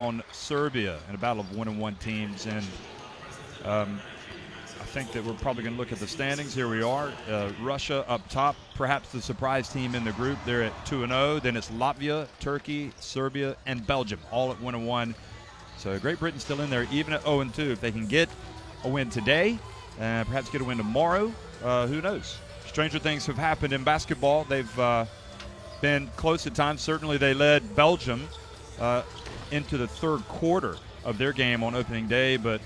on Serbia in a battle of 1-1 teams, and I think that we're probably going to look at the standings. Here we are. Russia up top, perhaps the surprise team in the group. They're at 2-0. Then it's Latvia, Turkey, Serbia, and Belgium, all at 1-1. So Great Britain still in there, even at 0-2. If they can get a win today, and perhaps get a win tomorrow, who knows? Stranger things have happened in basketball. They've been close at times. Certainly they led Belgium into the third quarter of their game on opening day, but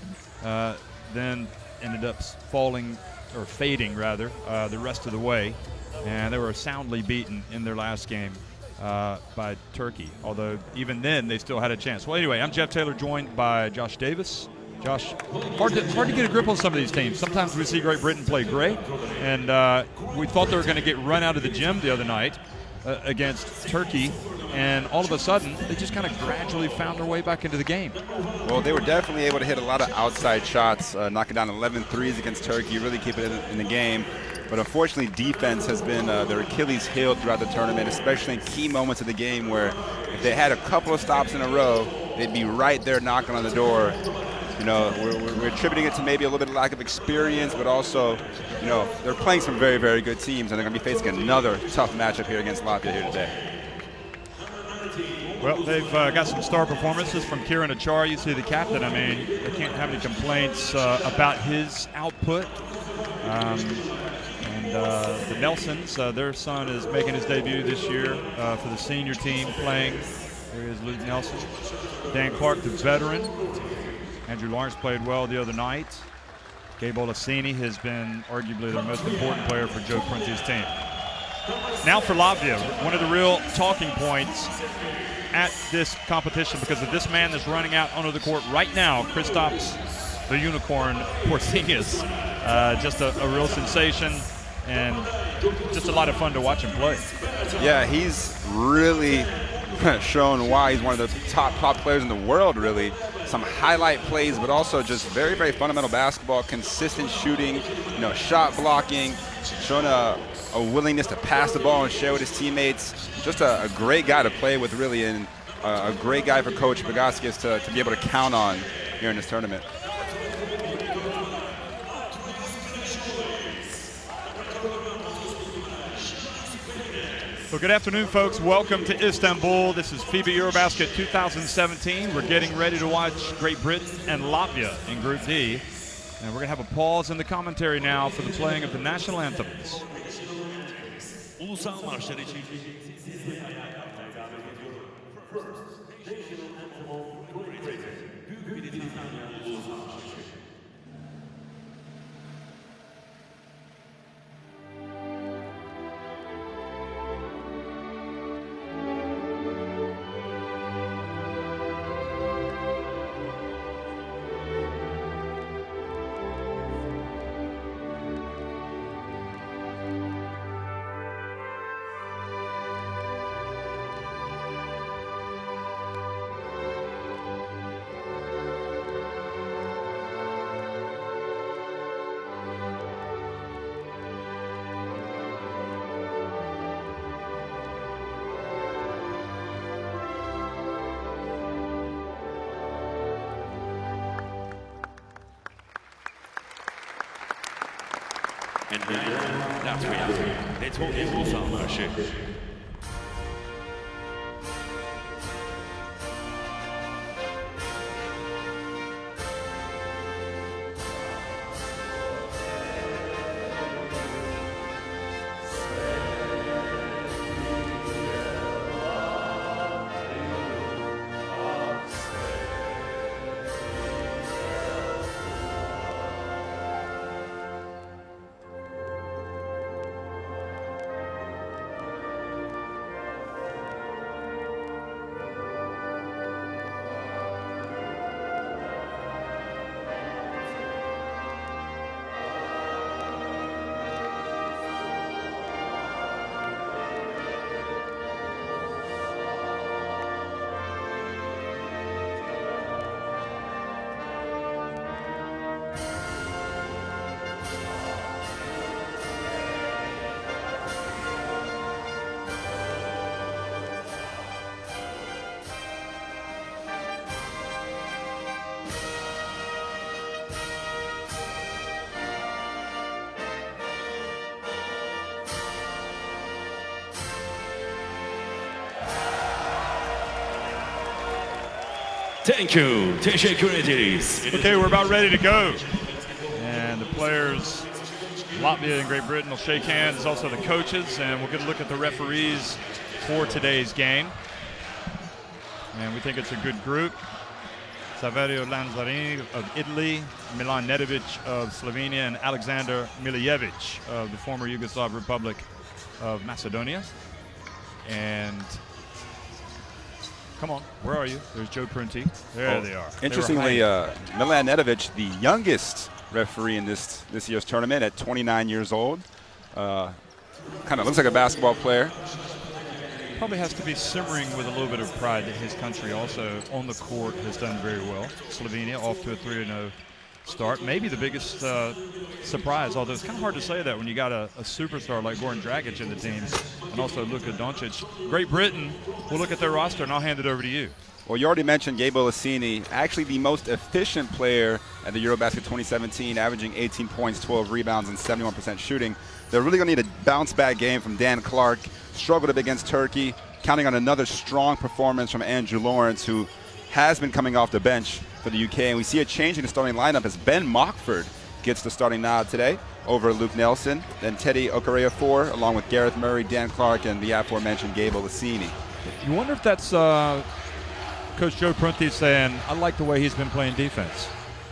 then ended up fading the rest of the way, and they were soundly beaten in their last game by Turkey, although even then they still had a chance. Well, anyway, I'm Jeff Taylor, joined by Josh Davis. Josh, hard to get a grip on some of these teams. Sometimes we see Great Britain play great, and we thought they were going to get run out of the gym the other night against Turkey, and all of a sudden they just kind of gradually found their way back into the game. Well, they were definitely able to hit a lot of outside shots, knocking down 11 threes against Turkey, really keeping it in the game. But unfortunately, defense has been their Achilles heel throughout the tournament, especially in key moments of the game where if they had a couple of stops in a row, they'd be right there knocking on the door. You know, we're attributing it to maybe a little bit of lack of experience, but also, you know, they're playing some very, very good teams, and they're going to be facing another tough matchup here against Latvia here today. Well, they've got some star performances from Kieran Achar. You see the captain. I mean, they can't have any complaints about his output. The Nelsons, their son is making his debut this year for the senior team playing. There is Luke Nelson. Dan Clark, the veteran. Andrew Lawrence played well the other night. Gabe Olaseni has been arguably the most important player for Joe Prunty's team. Now for Latvia, one of the real talking points at this competition because of this man that's running out onto the court right now, Kristaps the Unicorn Porzingis. Just a real sensation and just a lot of fun to watch him play. Yeah, he's really shown why he's one of the top players in the world, really. Some highlight plays, but also just very, very fundamental basketball, consistent shooting, you know, shot blocking, showing a willingness to pass the ball and share with his teammates. Just a great guy to play with, really, and a great guy for Coach Bagaskis to be able to count on here in this tournament. Well, good afternoon, folks. Welcome to Istanbul. This is FIBA EuroBasket 2017. We're getting ready to watch Great Britain and Latvia in Group D. And we're going to have a pause in the commentary now for the playing of the national anthems. Ulusal marşları için Latvia, Beethoven Ulusal Marşı. Thank you. Teşekkür ederiz. Okay, we're about ready to go. And the players, Latvia and Great Britain, will shake hands, also the coaches, and we'll get a look at the referees for today's game. And we think it's a good group. Saverio Lanzarini of Italy, Milan Nedovic of Slovenia, and Alexander Milijevic of the former Yugoslav Republic of Macedonia. And come on, where are you? There's Joe Prunty. There they are. Interestingly, Milan Nedovic, the youngest referee in this year's tournament at 29 years old. Kind of looks like a basketball player. Probably has to be simmering with a little bit of pride that his country also on the court has done very well. Slovenia off to a 3-0 start. Maybe the biggest surprise, although it's kind of hard to say that when you got a superstar like Goran Dragic in the team and also Luka Doncic. Great Britain, we'll look at their roster and I'll hand it over to you. Well, you already mentioned Gabe Olaseni, actually the most efficient player at the EuroBasket 2017, averaging 18 points, 12 rebounds, and 71% shooting. They're really going to need a bounce-back game from Dan Clark. Struggled a bit against Turkey, counting on another strong performance from Andrew Lawrence, who has been coming off the bench for the UK. And we see a change in the starting lineup as Ben Mockford gets the starting nod today over Luke Nelson. Then Teddy Okorafor, along with Gareth Murray, Dan Clark, and the aforementioned Gabe Olaseni. You wonder if that's Coach Joe Prunty saying, I like the way he's been playing defense.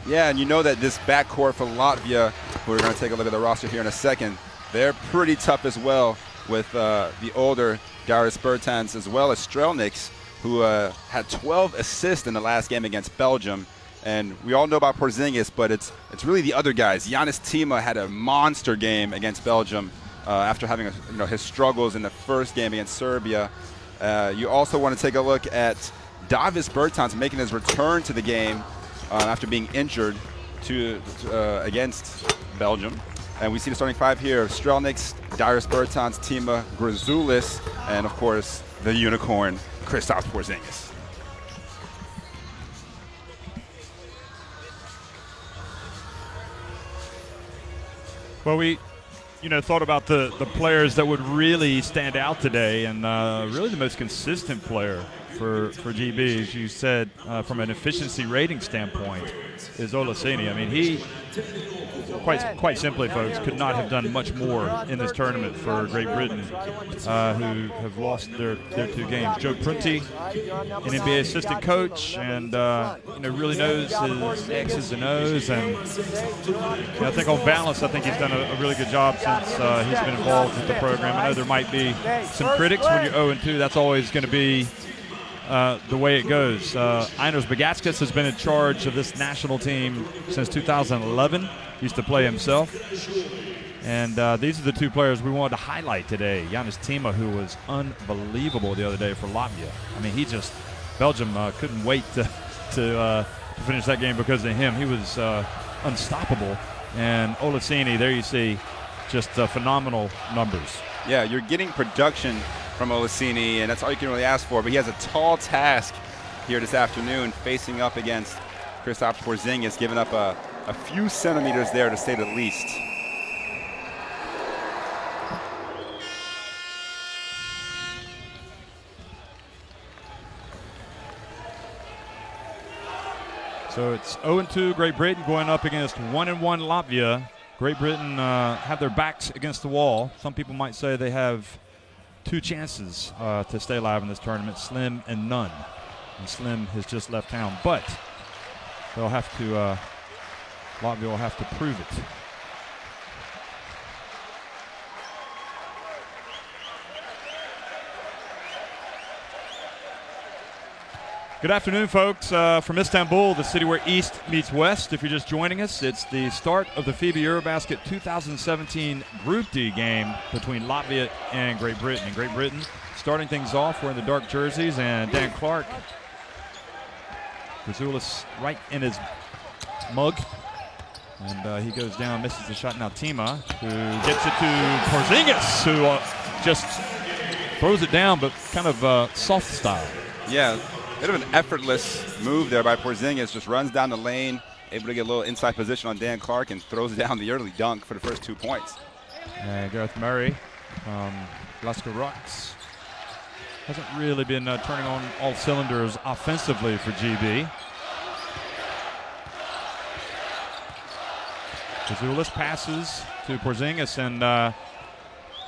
Yeah, and you know that this backcourt for Latvia, who we're going to take a look at the roster here in a second, they're pretty tough as well, with the older Darius Bertans as well as Strelniks, who had 12 assists in the last game against Belgium. And we all know about Porzingis, but it's really the other guys. Giannis Tima had a monster game against Belgium after having his struggles in the first game against Serbia. You also want to take a look at Davis Bertans making his return to the game after being injured against Belgium. And we see the starting five here: Strelniks, Darius Bertans, Tima, Grzoulis, and of course the unicorn, Kristaps Porzingis. Well, we thought about the players that would really stand out today, and really the most consistent player for GB, as you said, from an efficiency rating standpoint, is Olaseni. I mean, he, quite simply, folks, could not have done much more in this tournament for Great Britain, who have lost their two games. Joe Prunty, an NBA assistant coach, and really knows his X's and O's, and I think on balance, I think he's done a really good job since he's been involved with the program. I know there might be some critics when you're 0-2. That's always going to be the way it goes. Einos Bagatskas has been in charge of this national team since 2011. Used to play himself. And these are the two players we wanted to highlight today. Giannis Tima, who was unbelievable the other day for Latvia. I mean, Belgium couldn't wait to finish that game because of him. He was unstoppable. And Olaseni, there you see just phenomenal numbers. Yeah, you're getting production from Olaseni, and that's all you can really ask for. But he has a tall task here this afternoon, facing up against Kristaps Porzingis, giving up a few centimeters there, to say the least. So it's 0-2 Great Britain going up against 1-1 Latvia. Great Britain have their backs against the wall. Some people might say they have two chances to stay alive in this tournament, slim and none. And Slim has just left town, but they'll have to, Latvia will have to prove it. Good afternoon, folks. From Istanbul, the city where East meets West. If you're just joining us, it's the start of the FIBA EuroBasket 2017 Group D game between Latvia and Great Britain. And Great Britain starting things off wearing the dark jerseys, and Dan Clark, Grzoulis right in his mug. And he goes down, misses the shot. Now Tima, who gets it to Porzingis, who just throws it down, but kind of soft style. Yeah. Bit of an effortless move there by Porzingis. Just runs down the lane, able to get a little inside position on Dan Clark, and throws down the early dunk for the first 2 points. Gareth Murray from Glasgow Rocks hasn't really been turning on all cylinders offensively for GB. Pazulis passes to Porzingis, and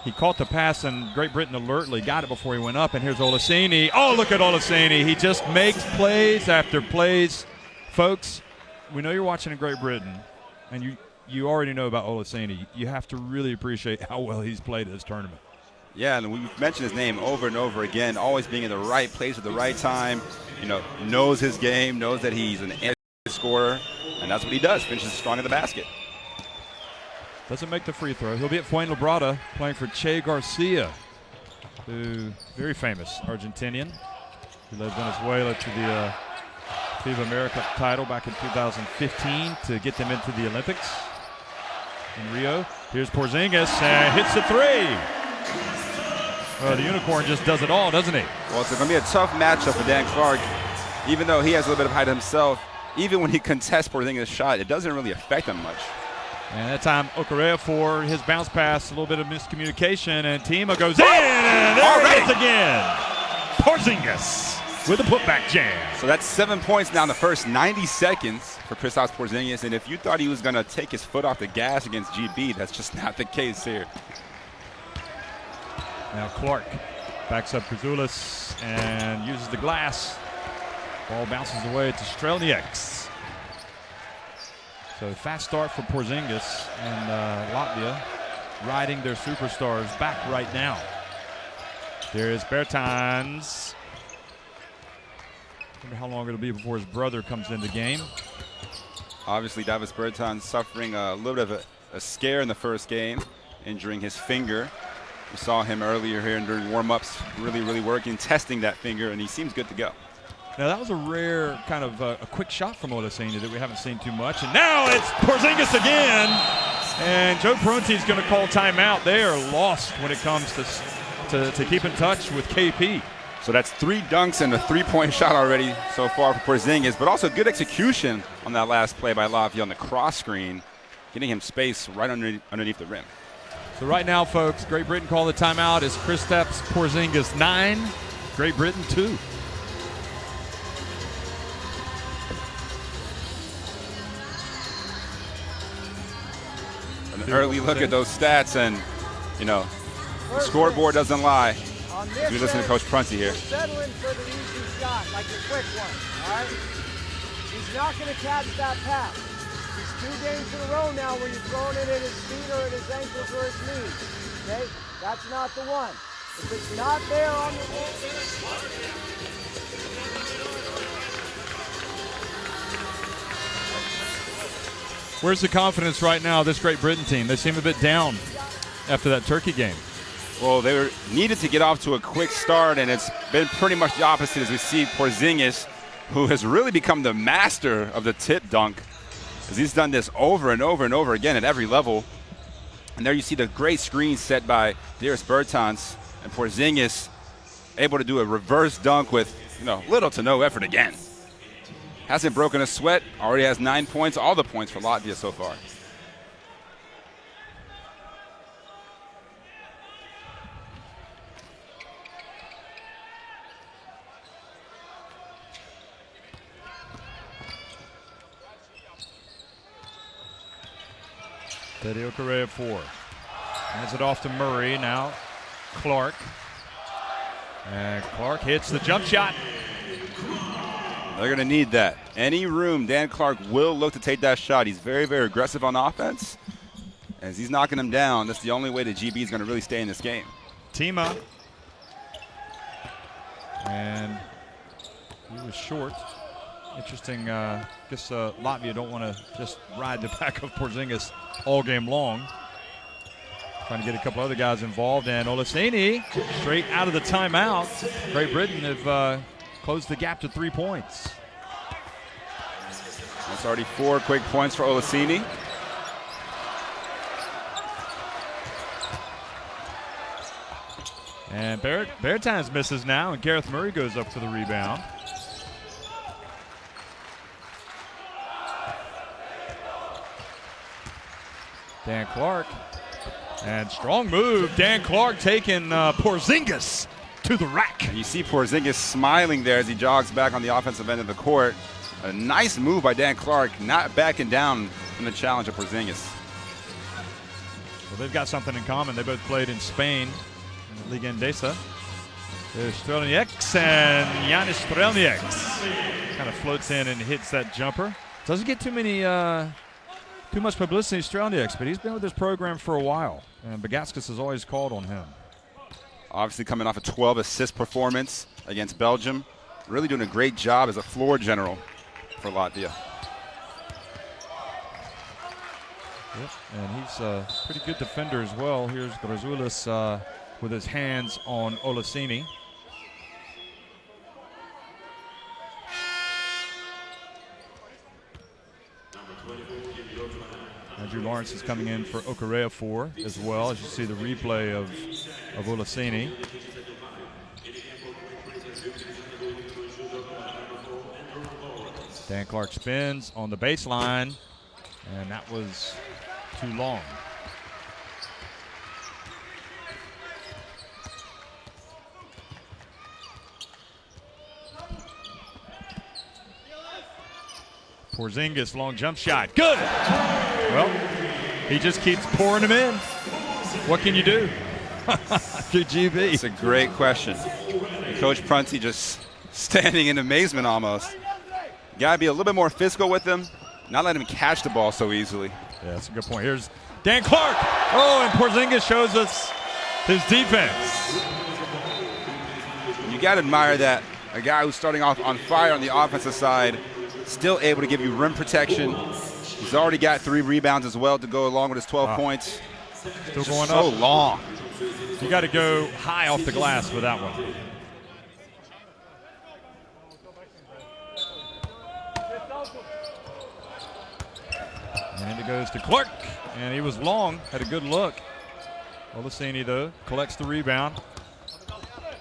he caught the pass, and Great Britain alertly got it before he went up. And here's Olaseni. Oh, look at Olaseni. He just makes plays after plays. Folks, we know you're watching in Great Britain, and you already know about Olaseni. You have to really appreciate how well he's played this tournament. Yeah, and we've mentioned his name over and over again, always being in the right place at the right time. Knows his game, knows that he's an scorer, and that's what he does, finishes strong in the basket. Doesn't make the free throw. He'll be at Fuenlabrada playing for Che Garcia, who very famous Argentinian. He led Venezuela to the FIBA EuroBasket title back in 2015 to get them into the Olympics in Rio. Here's Porzingis and hits the three. Well, the Unicorn just does it all, doesn't he? Well, it's going to be a tough matchup for Dan Clark. Even though he has a little bit of height himself, even when he contests Porzingis' shot, it doesn't really affect him much. And that time, Okorea for his bounce pass, a little bit of miscommunication, and Tima goes in, and there it is again. Porzingis with a putback jam. So that's 7 points now in the first 90 seconds for Kristaps Porzingis, and if you thought he was going to take his foot off the gas against GB, that's just not the case here. Now Clark backs up Pazulis and uses the glass. Ball bounces away to Strelnieks. So fast start for Porzingis, and Latvia riding their superstars back right now. There is Bertans. Wonder how long it'll be before his brother comes in the game. Obviously, Davis Bertans suffering a little bit of a scare in the first game, injuring his finger. We saw him earlier here during warm-ups, really working, testing that finger, and he seems good to go. Now, that was a rare kind of a quick shot from Olaseni that we haven't seen too much. And now it's Porzingis again. And Joe Peronti's going to call timeout. They are lost when it comes to keep in touch with KP. So that's 3 dunks and a 3-point shot already so far for Porzingis, but also good execution on that last play by Latvia on the cross screen, getting him space right underneath the rim. So right now, folks, Great Britain call the timeout. It's Kristaps Porzingis 9, Great Britain 2. An early look at those stats, and the scoreboard doesn't lie. As we listen to Coach Prunty here. Settling for the easy shot, like a quick one, all right? He's not going to catch that pass. He's 2 games in a row now where you're throwing it at his feet or at his ankles or his knees, okay? That's not the one. If it's not there on the wall. Where's the confidence right now of this Great Britain team? They seem a bit down after that Turkey game. Well, they needed to get off to a quick start, and it's been pretty much the opposite as we see Porzingis, who has really become the master of the tip dunk, as he's done this over and over and over again at every level. And there you see the great screen set by Davis Bertans, and Porzingis able to do a reverse dunk with little to no effort again. Hasn't broken a sweat, already has 9 points, all the points for Latvia so far. Teddy Okorea 4. Hands it off to Murray. Now Clark. And Clark hits the jump shot. They're going to need that. Any room, Dan Clark will look to take that shot. He's very aggressive on offense. As he's knocking him down, that's the only way that GB is going to really stay in this game. Tima. And he was short. Interesting. I guess Latvia don't want to just ride the back of Porzingis all game long. Trying to get a couple other guys involved. And Olaseni straight out of the timeout. Great Britain have closed the gap to 3 points. That's already 4 quick points for Olaseni. And Bertans misses now, and Gareth Murray goes up for the rebound. Dan Clark. And strong move. Dan Clark taking Porzingis to the rack. And you see Porzingis smiling there as he jogs back on the offensive end of the court. A nice move by Dan Clark, not backing down from the challenge of Porzingis. Well, they've got something in common. They both played in Spain, in the Liga Endesa. There's Strelnieks, and Yanis Strelnieks kind of floats in and hits that jumper. Doesn't get too much publicity, Strelnieks, but he's been with this program for a while, and Bagaskis has always called on him. Obviously coming off a 12-assist performance against Belgium. Really doing a great job as a floor general for Latvia. Yep, and he's a pretty good defender as well. Here's Grazulis with his hands on Olaseni. Andrew Lawrence is coming in for Okarea 4 as well, as you see the replay of Olaseni. Dan Clark spins on the baseline, and that was too long. Porzingis, long jump shot. Good! Well, he just keeps pouring them in. What can you do? To GB. It's a great question. Coach Prunty just standing in amazement almost. Got to be a little bit more physical with him, not let him catch the ball so easily. Yeah, that's a good point. Here's Dan Clark. Oh, and Porzingis shows us his defense. You got to admire that. A guy who's starting off on fire on the offensive side, still able to give you rim protection. He's already got 3 rebounds as well to go along with his 12 points. Still going so up. long. You got to go high off the glass with that one. And it goes to Clark, and he was long, had a good look. Olaseni, though, collects the rebound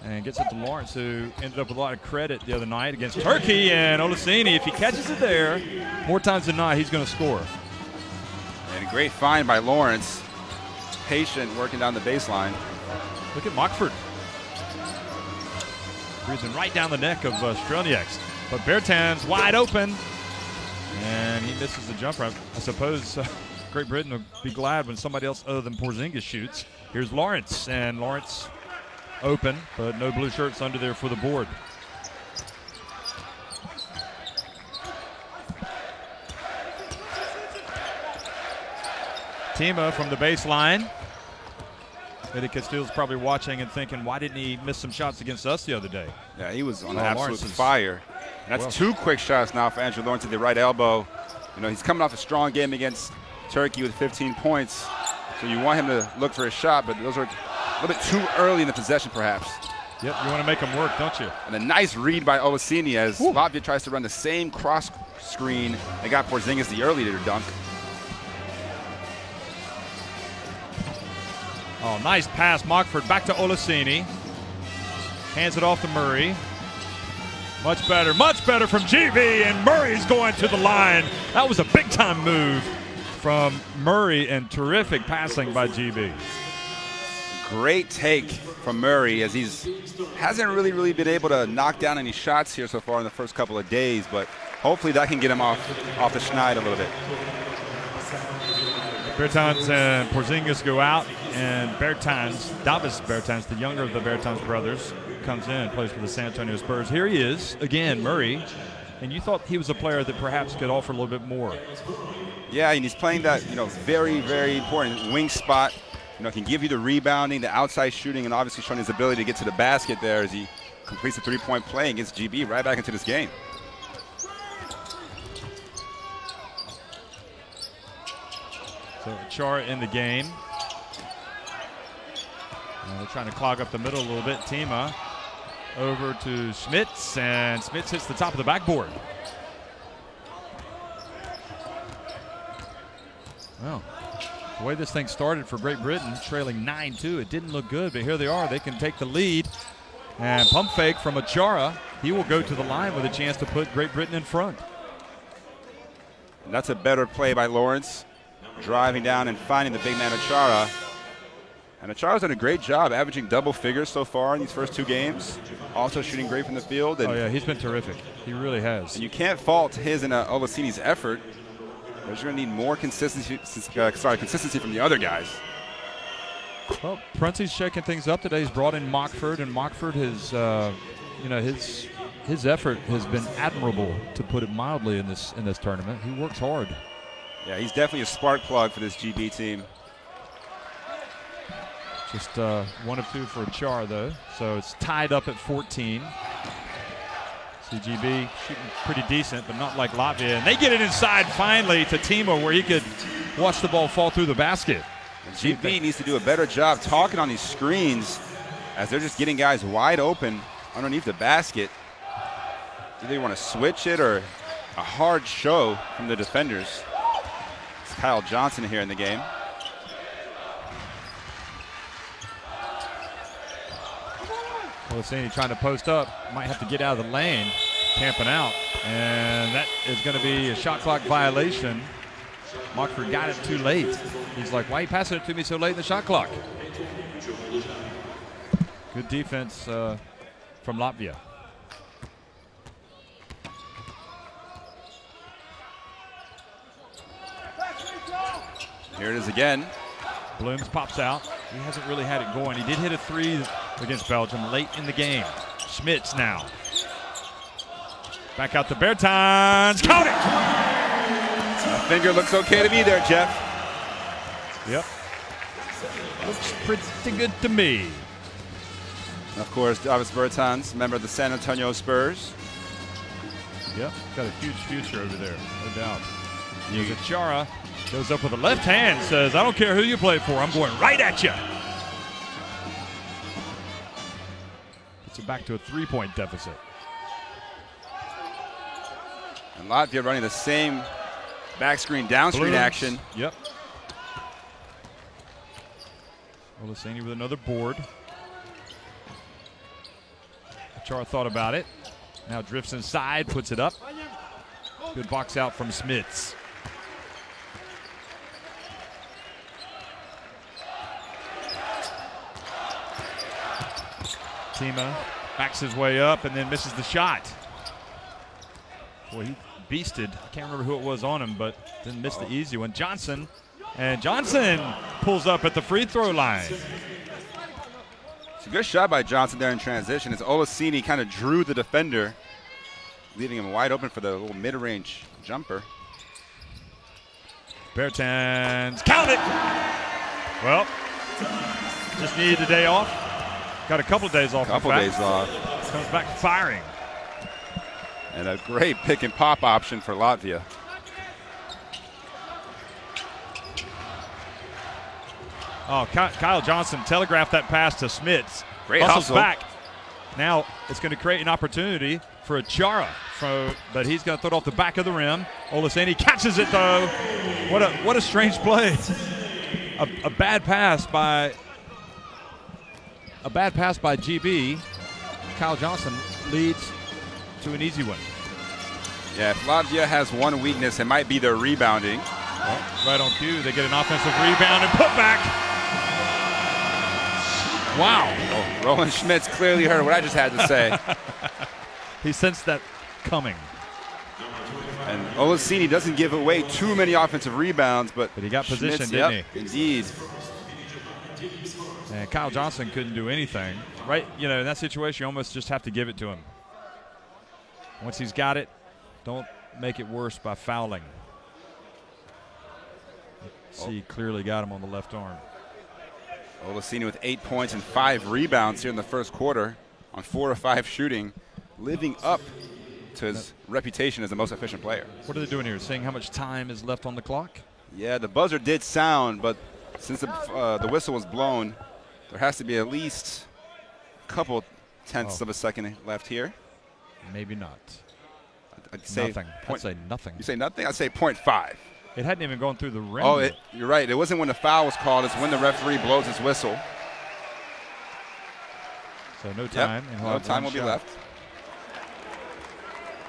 and gets it to Lawrence, who ended up with a lot of credit the other night against Turkey. And Olaseni, if he catches it there, more times than not, he's going to score. And a great find by Lawrence. Patient, working down the baseline. Look at Mockford. Breathing right down the neck of Strelnieks. But Bertans wide open. And he misses the jumper. I suppose Great Britain will be glad when somebody else other than Porzingis shoots. Here's Lawrence, and Lawrence open, but no blue shirts under there for the board. Tima from the baseline. Eddie Castillo's probably watching and thinking, why didn't he miss some shots against us the other day? Yeah, he was on Lawrence absolute is fire. And that's 2 quick shots now for Andrew Lawrence at the right elbow. You know, he's coming off a strong game against Turkey with 15 points. So you want him to look for a shot, but those are a little bit too early in the possession perhaps. Yep, you want to make them work, don't you? And a nice read by Olaseni as Latvia tries to run the same cross screen that got Porzingis the earlier dunk. Oh, nice pass, Mockford back to Olaseni. Hands it off to Murray. Much better from GB, and Murray's going to the line. That was a big-time move from Murray, and terrific passing by GB. Great take from Murray, as he's hasn't really been able to knock down any shots here so far in the first couple of days, but hopefully that can get him off the schneid a little bit. Bertans and Porzingis go out, and Davis Bertans, the younger of the Bertans brothers, comes in and plays for the San Antonio Spurs. Here he is, again, Murray, and you thought he was a player that perhaps could offer a little bit more. Yeah, and he's playing that, very, very important wing spot. Can give you the rebounding, the outside shooting, and obviously showing his ability to get to the basket there as he completes a 3-point play against GB right back into this game. So Chara in the game. They're trying to clog up the middle a little bit. Tima over to Smits, and Smits hits the top of the backboard. Well, the way this thing started for Great Britain, trailing 9-2, it didn't look good, but here they are. They can take the lead. And pump fake from Achara. He will go to the line with a chance to put Great Britain in front. That's a better play by Lawrence, driving down and finding the big man Achara. And Achara's done a great job, averaging double figures so far in these first 2 games. Also shooting great from the field. And oh yeah, he's been terrific. He really has. And you can't fault his and Olaseni's effort. They're going to need more consistency from the other guys. Well, Prunty's shaking things up today. He's brought in Mockford, and Mockford has, his effort has been admirable, to put it mildly, in this tournament. He works hard. Yeah, he's definitely a spark plug for this GB team. Just 1 of 2 for Char, though. So it's tied up at 14. CGB shooting pretty decent, but not like Latvia. And they get it inside finally to Timo, where he could watch the ball fall through the basket. And GB needs to do a better job talking on these screens, as they're just getting guys wide open underneath the basket. Either you want to switch it or a hard show from the defenders. It's Kyle Johnson here in the game. Olaseni trying to post up, might have to get out of the lane, camping out, and that is going to be a shot clock violation. Mockford got it too late. He's like, why are you passing it to me so late in the shot clock? Good defense from Latvia. Here it is again. Blooms pops out. He hasn't really had it going. He did hit a 3 against Belgium late in the game. Schmitz now. Back out to Bertans. Count it! That finger looks okay to me there, Jeff. Yep. Looks pretty good to me. And of course, Davis Bertans, member of the San Antonio Spurs. Yep, got a huge future over there, no doubt. Here's a Chara. Goes up with a left hand, says, I don't care who you play for, I'm going right at you. Gets it back to a 3-point deficit. And Latvia running the same back screen, down screen Blooms. action. Yep. Olaseni with another board. Chara thought about it. Now drifts inside, puts it up. Good box out from Smits. Tima backs his way up and then misses the shot. Boy, he beasted. I can't remember who it was on him, but didn't miss the easy one. Johnson, and Johnson pulls up at the free throw line. It's a good shot by Johnson there in transition as Olaseni kind of drew the defender, leaving him wide open for the little mid-range jumper. Bertans, count it! Well, just needed a day off. Got a couple of days off. Couple days off. Comes back firing. And a great pick and pop option for Latvia. Oh, Kyle Johnson telegraphed that pass to Smits. Great Hustles hustle. back. Now it's going to create an opportunity for a Chara, but he's going to throw it off the back of the rim. Olaseni catches it though. What a strange play. A bad pass by GB. Kyle Johnson leads to an easy one. Yeah, if Latvia has one weakness, it might be their rebounding. Well, right on cue, they get an offensive rebound and put back. Wow. Oh, Roland Schmitz clearly heard what I just had to say. He sensed that coming. And Olaseni doesn't give away too many offensive rebounds, but he got positioned, Schmitz, didn't yep, indeed. And Kyle Johnson couldn't do anything. Right, in that situation, you almost just have to give it to him. Once he's got it, don't make it worse by fouling. See, clearly got him on the left arm. Olaseni with 8 points and 5 rebounds here in the first quarter on 4 of 5 shooting, living up to his reputation as the most efficient player. What are they doing here? Saying how much time is left on the clock? Yeah, the buzzer did sound, but since the whistle was blown, there has to be at least a couple tenths of a second left here. Maybe not. I'd say nothing. I'd say nothing. You say nothing? I'd say 0.5. It hadn't even gone through the rim. Oh, you're right. It wasn't when the foul was called. It's when the referee blows his whistle. So no time. Yep. No time will be left.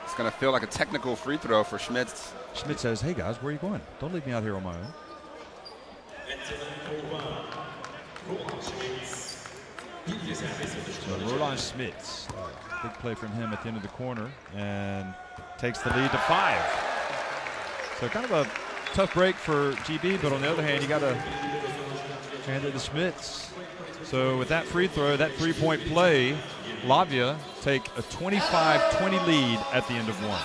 It's going to feel like a technical free throw for Schmitz. Schmitz says, hey, guys, where are you going? Don't leave me out here on my own. So Roland Schmitz. Big play from him at the end of the corner and takes the lead to 5. So kind of a tough break for GB, but on the other hand, you got to And the Schmitz. So with that free throw, that three-point play, Latvia take a 25-20 lead at the end of one.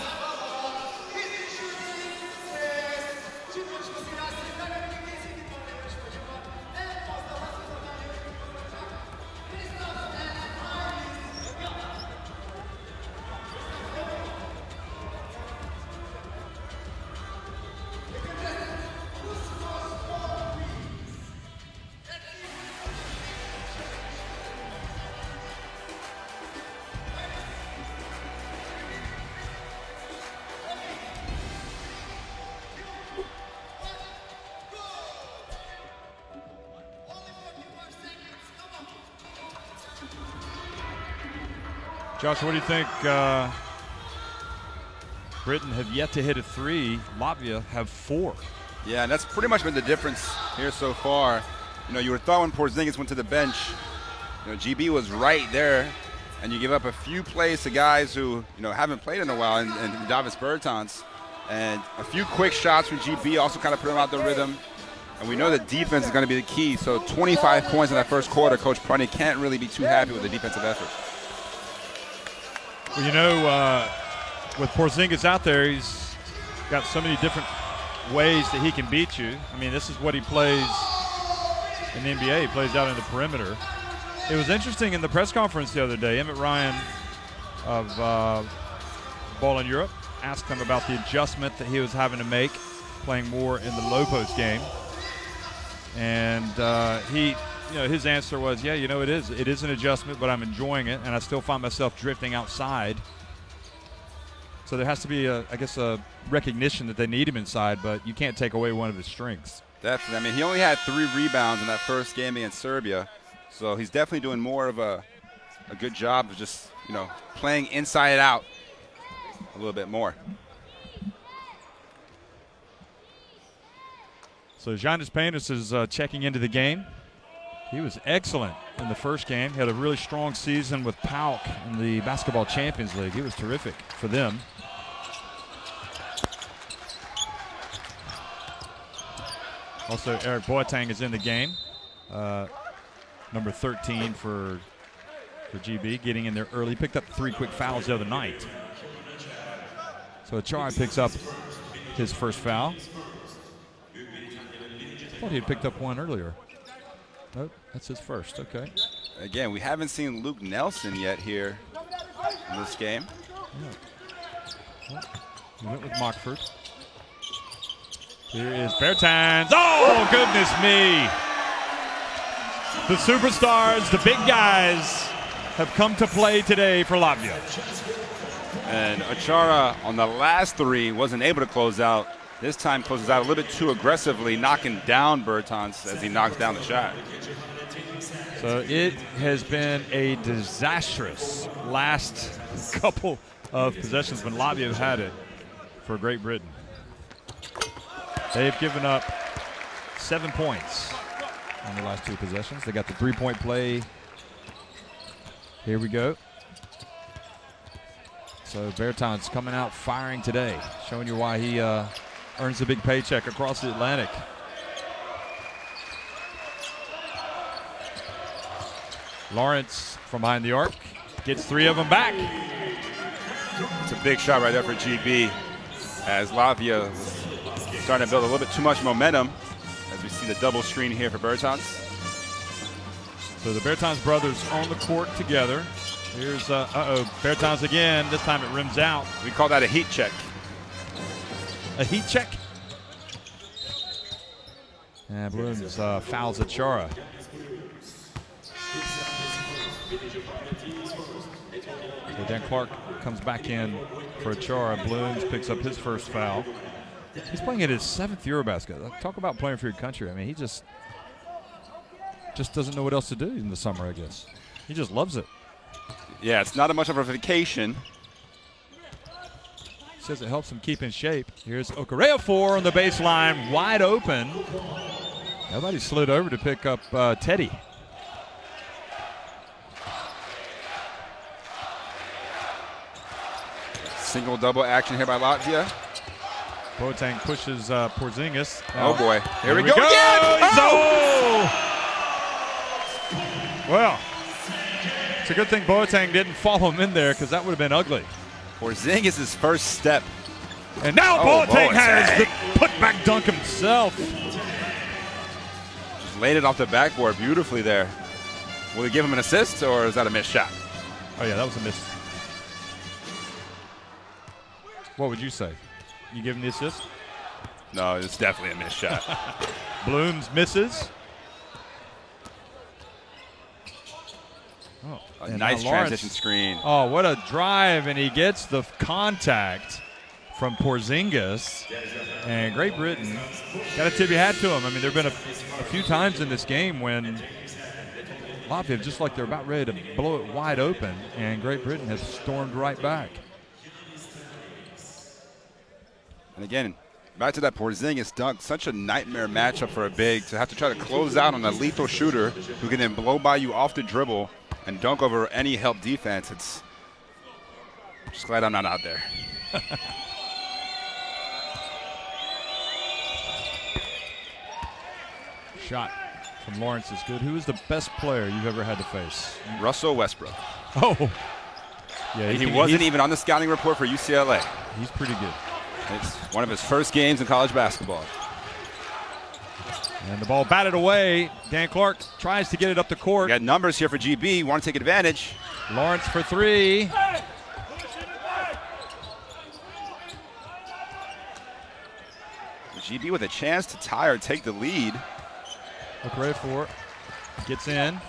Josh, what do you think? Britain have yet to hit a three. Latvia have 4. Yeah, and that's pretty much been the difference here so far. You know, you would have thought when Porzingis went to the bench, you know, GB was right there, and you give up a few plays to guys who, you know, haven't played in a while, and Davis Bertans, and a few quick shots from GB also kind of put him out the rhythm. And we know that defense is going to be the key. So 25 points in that first quarter, Coach Prunty can't really be too happy with the defensive effort. Well, you know, with Porzingis out there, he's got so many different ways that he can beat you. I mean, this is what he plays in the NBA. He plays out in the perimeter. It was interesting in the press conference the other day, Emmett Ryan of Ball in Europe asked him about the adjustment that he was having to make playing more in the low post game. And his answer was, yeah, you know, it is an adjustment, but I'm enjoying it, and I still find myself drifting outside. So there has to be, I guess, a recognition that they need him inside, but you can't take away one of his strengths. Definitely. I mean, he only had 3 rebounds in that first game against Serbia, so he's definitely doing more of a good job of just, you know, playing inside out a little bit more. So Giannis Panis is checking into the game. He was excellent in the first game. He had a really strong season with PAOK in the Basketball Champions League. He was terrific for them. Also, Eric Boateng is in the game. Number 13 for GB, getting in there early. Picked up 3 quick fouls the other night. So Achara picks up his first foul. I thought he had picked up one earlier. Nope, that's his first. Okay. Again, we haven't seen Luke Nelson yet here in this game. Yeah. Well, he went with Mockford. Here is Bertans. Oh, goodness me. The superstars, the big guys, have come to play today for Latvia. And Achara on the last 3 wasn't able to close out. This time closes out a little bit too aggressively, knocking down Bertans as he knocks down the shot. So it has been a disastrous last couple of possessions when Latvia have had it for Great Britain. They've given up 7 points on the last 2 possessions. They got the 3-point play. Here we go. So Bertans coming out firing today, showing you why he earns a big paycheck across the Atlantic. Lawrence from behind the arc gets 3 of them back. It's a big shot right there for GB as Latvia was starting to build a little bit too much momentum as we see the double screen here for Bertans. So the Bertans brothers on the court together. Here's, Bertans again. This time it rims out. We call that a heat check. A heat check? And Bloom's fouls Achara. So Dan Clark comes back in for Achara. Blooms picks up his first foul. He's playing at his 7th EuroBasket. Talk about playing for your country. I mean, he just doesn't know what else to do in the summer, I guess. He just loves it. Yeah, it's not much of a vacation. Says it helps him keep in shape. Here's Okorefor on the baseline, wide open. Nobody slid over to pick up Teddy. Single double action here by Latvia. Boateng pushes Porzingis. Oh boy, here we go. Again! Oh! Well, it's a good thing Boateng didn't follow him in there because that would have been ugly. Porzingis' first step. And now Boateng has the putback dunk himself. Just laid it off the backboard beautifully there. Will he give him an assist, or is that a missed shot? Oh, yeah, that was a miss. What would you say? You give him the assist? No, it's definitely a missed shot. Blooms misses. Oh, A nice transition screen. Oh, what a drive, and he gets the contact from Porzingis. And Great Britain, got to tip your hat to him. I mean, there have been a few times in this game when Latvia just like they're about ready to blow it wide open, and Great Britain has stormed right back. And again, back to that Porzingis dunk, such a nightmare matchup for a big to have to try to close out on a lethal shooter who can then blow by you off the dribble and dunk over any help defense. It's just glad I'm not out there. Shot from Lawrence is good. Who is the best player you've ever had to face? Russell Westbrook. Oh, yeah. And he wasn't even on the scouting report for UCLA. He's pretty good. It's one of his first games in college basketball. And the ball batted away. Dan Clark tries to get it up the court. We got numbers here for GB. Want to take advantage. Lawrence for three. GB with a chance to tie or take the lead. Look ready for it. Gets in.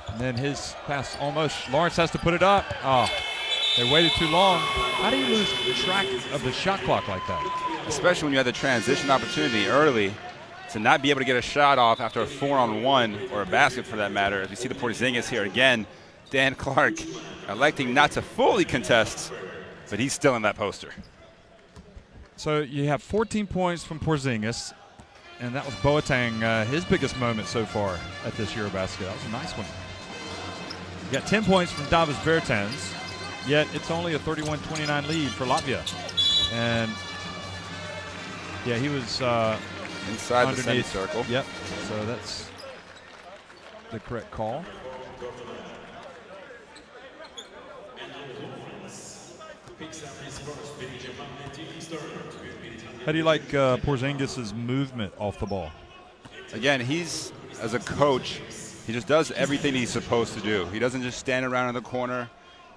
And then his pass almost. Lawrence has to put it up. Oh, they waited too long. How do you lose track of the shot clock like that? Especially when you had the transition opportunity early to not be able to get a shot off after a 4-on-1 or a basket for that matter. As you see the Porzingis here again, Dan Clark electing not to fully contest, but he's still in that poster. So you have 14 points from Porzingis, and that was Boateng, his biggest moment so far at this EuroBasket. That was a nice one. You got 10 points from Davis Bertans, yet it's only a 31-29 lead for Latvia. And yeah, he was inside underneath. The semicircle. Yep. So that's the correct call. How do you like Porzingis' movement off the ball? Again, he's, as a coach, he just does everything he's supposed to do. He doesn't just stand around in the corner.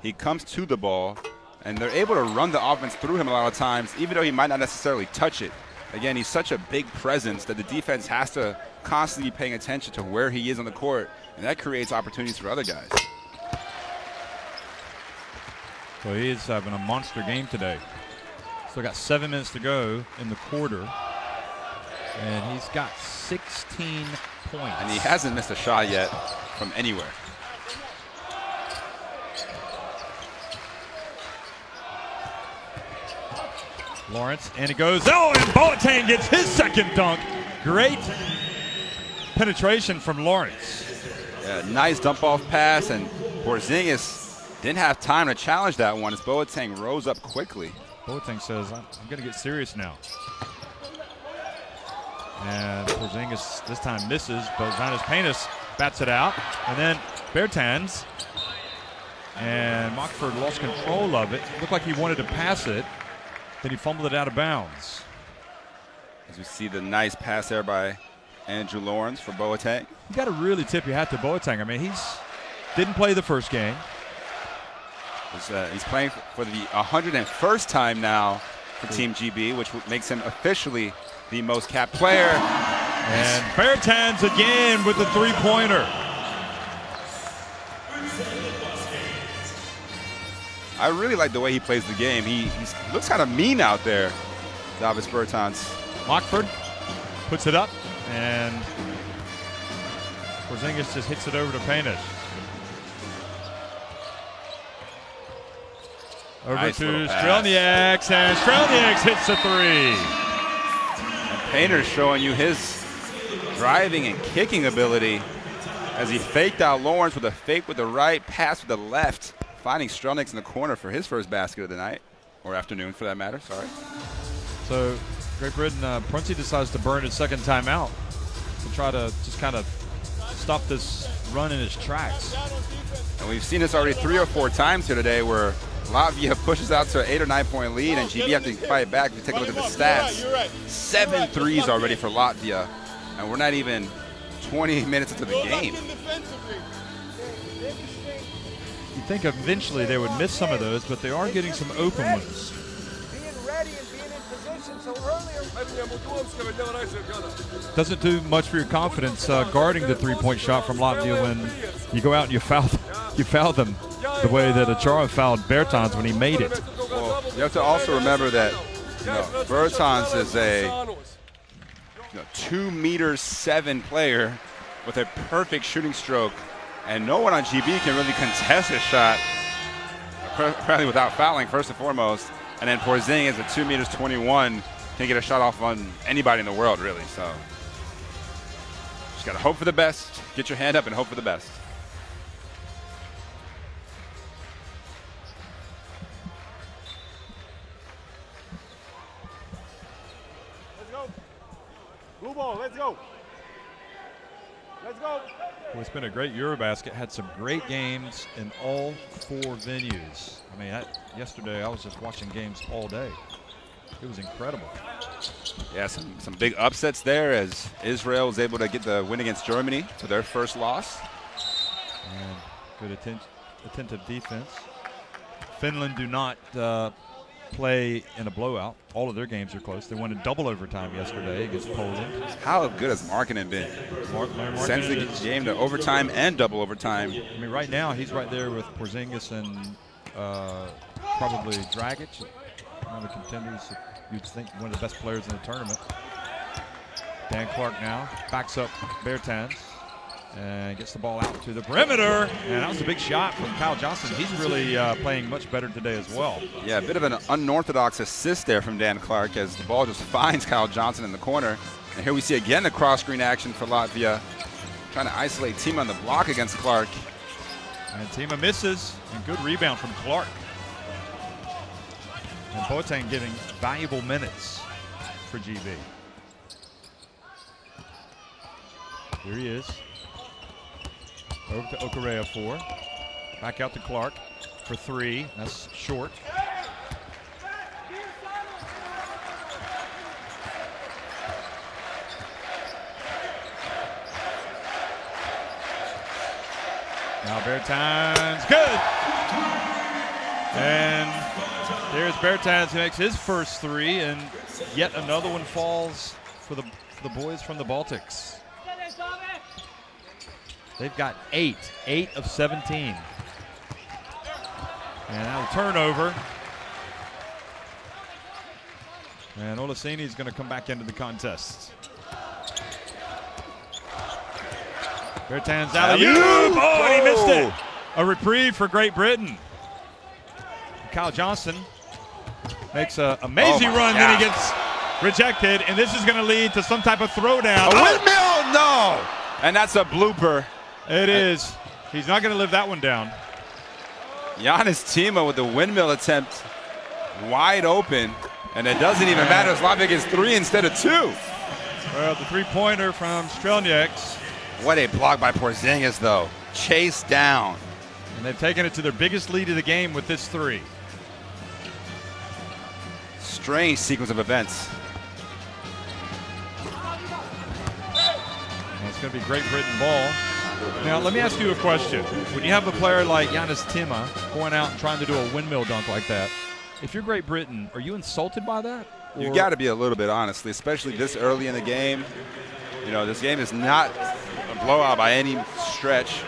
He comes to the ball, and they're able to run the offense through him a lot of times, even though he might not necessarily touch it. Again, he's such a big presence that the defense has to constantly be paying attention to where he is on the court, and that creates opportunities for other guys. So he is having a monster game today. Still got 7 minutes to go in the quarter, and he's got 16 points. And he hasn't missed a shot yet from anywhere. Lawrence, and it goes, oh, and Boateng gets his second dunk. Great penetration from Lawrence. Yeah, nice dump-off pass, and Porzingis didn't have time to challenge that one as Boateng rose up quickly. Boateng says, I'm going to get serious now. And Porzingis this time misses, but Zinas Paynes bats it out. And then Bertans and Mockford lost control of it. Looked like he wanted to pass it. Then he fumbled it out of bounds. As we see the nice pass there by Andrew Lawrence for Boateng. You got to really tip your hat to Boateng. I mean, didn't play the first game. He's playing for the 101st time now for Team GB, which makes him officially the most capped player. And Bertans again with the three-pointer. I really like the way he plays the game. He looks kind of mean out there, Davis Bertans. Mockford puts it up, and Porzingis just hits it over to Paynes. Over nice to Strelnieks, and Strelnieks hits a three. And Payner's showing you his driving and kicking ability as he faked out Lawrence with a fake with the right, pass with the left, finding Strelnieks in the corner for his first basket of the night, or afternoon for that matter, sorry. So Great Britain, Prunty decides to burn his second timeout to try to just kind of stop stop this run in its tracks. And we've seen this already 3 or 4 times here today where Latvia pushes out to an 8 or 9 point lead, and GB have to fight back. If you take a look at the stats, 7 threes already for Latvia, and we're not even 20 minutes into the game. You'd think eventually they would miss some of those, but they are getting some open ones. Being ready and being in position, so earlier. Doesn't do much for your confidence guarding the three-point shot from Latvia when you go out and you foul them the way that Achara fouled Bertans when he made it. Well, you have to also remember that Bertans is a 2'7" player with a perfect shooting stroke, and no one on GB can really contest his shot, apparently without fouling first and foremost. And then Porzingis at 2'21" can get a shot off on anybody in the world, really. So just got to hope for the best. Get your hand up and hope for the best. Let's go. Blue ball, let's go. Let's go. Well, it's been a great EuroBasket. Had some great games in all 4 venues. I mean, yesterday I was just watching games all day. It was incredible. Yeah, some big upsets there as Israel was able to get the win against Germany for their first loss. And good attentive defense. Finland do not play in a blowout. All of their games are close. They won in double overtime yesterday against Poland. How good has Markkanen been? Sends the game to overtime and double overtime. I mean, right now he's right there with Porzingis and probably Dragic, one of the contenders. You'd think one of the best players in the tournament. Dan Clark now backs up Bertans and gets the ball out to the perimeter. And that was a big shot from Kyle Johnson. He's really playing much better today as well. Yeah, a bit of an unorthodox assist there from Dan Clark as the ball just finds Kyle Johnson in the corner. And here we see again the cross-screen action for Latvia, trying to isolate Tima on the block against Clark. And Tima misses, and good rebound from Clark. And Boateng giving valuable minutes for GB. Here he is. Over to Okarea 4. Back out to Clark for 3. That's short. Now Bertans, good! And there's Bertans who makes his first 3, and yet another one falls for the boys from the Baltics. They've got 8 of 17. And now a turnover. And Olaseni is going to come back into the contest. Bertans alley-oop! Oh, and he missed it. A reprieve for Great Britain. Kyle Johnson makes an amazing run, then he gets rejected, and this is going to lead to some type of throwdown. A windmill, no! And that's a blooper. It is. He's not going to live that one down. Giannis Tima with the windmill attempt wide open, and it doesn't even matter as Latvia gets 3 instead of 2. Well, the three-pointer from Strelnieks. What a block by Porzingis, though. Chased down. And they've taken it to their biggest lead of the game with this 3. Strange sequence of events. And it's going to be Great Britain ball. Now, let me ask you a question. When you have a player like Giannis Tima going out and trying to do a windmill dunk like that, if you're Great Britain, are you insulted by that? You got to be a little bit, honestly, especially this early in the game. You know, this game is not a blowout by any stretch.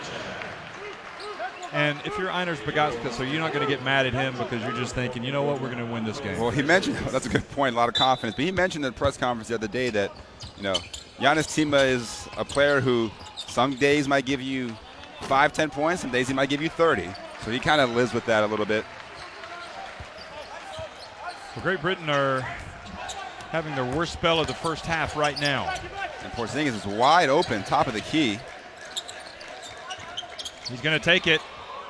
And if you're Einars Bagaska, so you're not going to get mad at him because you're just thinking, you know what, we're going to win this game. Well, he mentioned, that's a good point, a lot of confidence. But he mentioned in the press conference the other day that, you know, Giannis Tima is a player who some days might give you 5-10 points, some days he might give you 30. So he kind of lives with that a little bit. The Great Britain are having their worst spell of the first half right now. And Porzingis is wide open, top of the key. He's going to take it,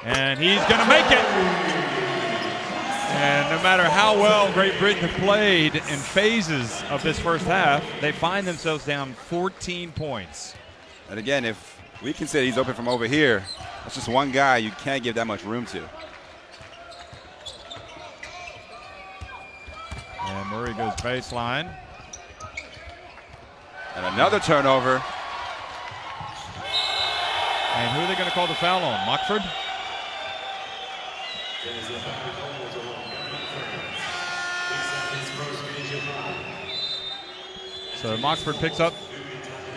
and he's going to make it. And no matter how well Great Britain have played in phases of this first half, they find themselves down 14 points. And again, if We can say he's open from over here. That's just one guy you can't give that much room to. And Murray goes baseline. And another turnover. And who are they going to call the foul on? Mockford? So Mockford picks up.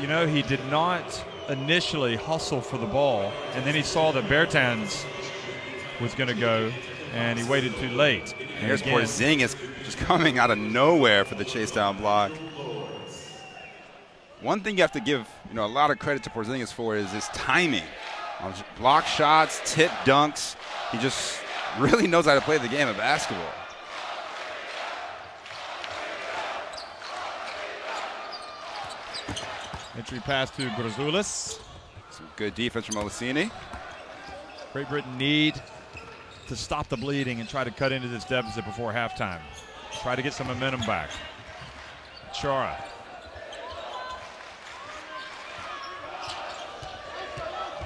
You know, he did not initially hustle for the ball, and then he saw that Bertans was going to go, and he waited too late. And here's again, Porzingis just coming out of nowhere for the chase down block. One thing you have to give a lot of credit to Porzingis for is his timing. Block shots, tip dunks. He just really knows how to play the game of basketball. Entry pass to Grazoulis. Some good defense from Olaseni. Great Britain need to stop the bleeding and try to cut into this deficit before halftime. Try to get some momentum back. Chara.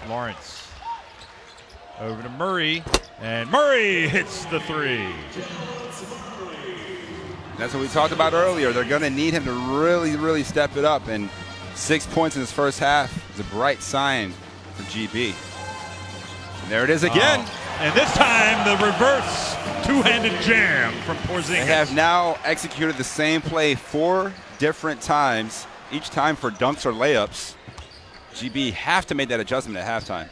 Lawrence. Over to Murray. And Murray hits the three. That's what we talked about earlier. They're going to need him to really, really step it up. And 6 points in his first half is a bright sign for GB. And there it is again. And this time, the reverse two-handed jam from Porzingis. They have now executed the same play 4 different times, each time for dunks or layups. GB have to make that adjustment at halftime.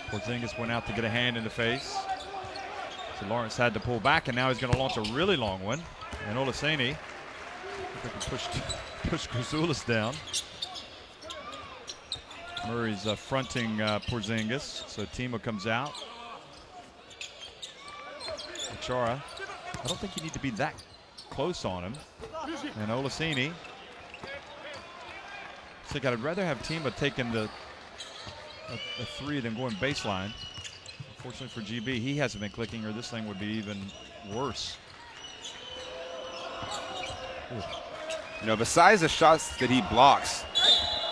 Porzingis went out to get a hand in the face. So Lawrence had to pull back, and now he's going to launch a really long one. And Olaseni push Grazoulis down. Murray's fronting Porzingis, so Tima comes out. Chara, I don't think you need to be that close on him. And Olaseni. I think I'd rather have Tima taking a three than going baseline. Unfortunately for GB, he hasn't been clicking, or this thing would be even worse. Ooh. Besides the shots that he blocks,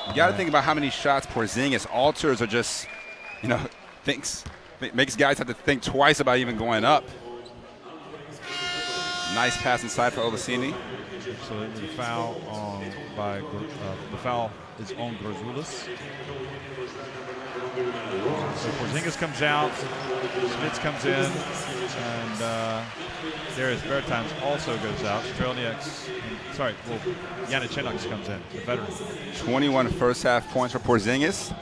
you got to think about how many shots Porzingis alters or just, makes guys have to think twice about even going up. Nice pass inside for Olaseni. So the foul the foul is on Grazoulis. So Porzingis comes out, Smits comes in, and Darius Bertans also goes out. Yannick Chinnox comes in, the veteran. 21 first half points for Porzingis.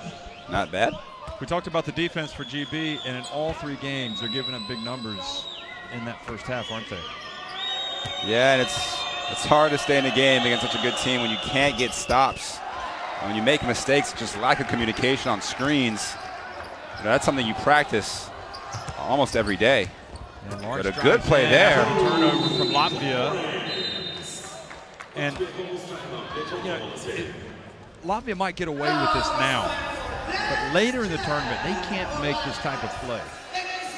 Not bad. We talked about the defense for GB, and in all 3 games, they're giving up big numbers in that first half, aren't they? Yeah, and it's hard to stay in the game against such a good team when you can't get stops. And when you make mistakes, just lack of communication on screens, that's something you practice almost every day. But a good play there. Turnover from Latvia. And Latvia might get away with this now, but later in the tournament, they can't make this type of play.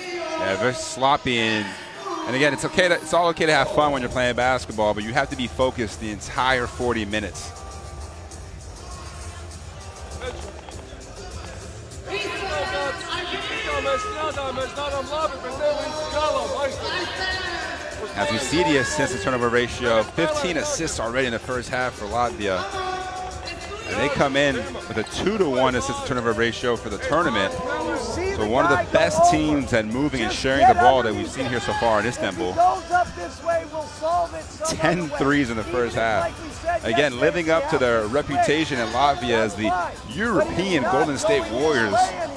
Yeah, very sloppy. And again, it's all okay to have fun when you're playing basketball, but you have to be focused the entire 40 minutes. As we see the assist to turnover ratio, 15 assists already in the first half for Latvia. And they come in with a 2-to-1 assist to turnover ratio for the tournament. So one of the best teams at moving and sharing the ball that we've seen here so far in Istanbul. 10 threes in the first half. Again, living up to their reputation in Latvia as the European Golden State Warriors,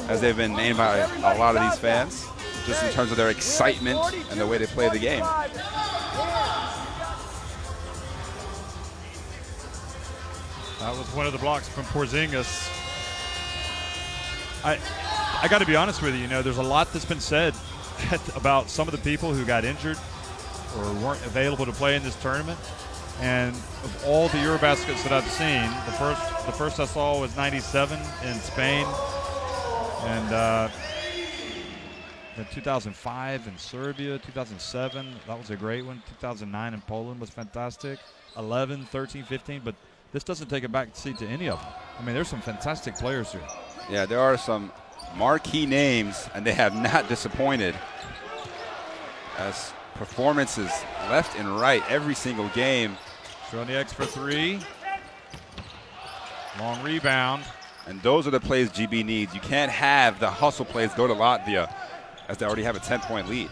as they've been named by a lot of these fans, just in terms of their excitement and the way they play the game. That was one of the blocks from Porzingis. I got to be honest with you, there's a lot that's been said about some of the people who got injured or weren't available to play in this tournament. And of all the EuroBaskets that I've seen, the first I saw was '97 in Spain, and 2005 in Serbia, 2007, that was a great one. 2009 in Poland was fantastic. 11, 13, 15, but this doesn't take a back seat to any of them. I mean, there's some fantastic players here. Yeah, there are some marquee names, and they have not disappointed. As performances left and right every single game. Showing the X for three. Long rebound. And those are the plays GB needs. You can't have the hustle plays go to Latvia as they already have a 10-point lead.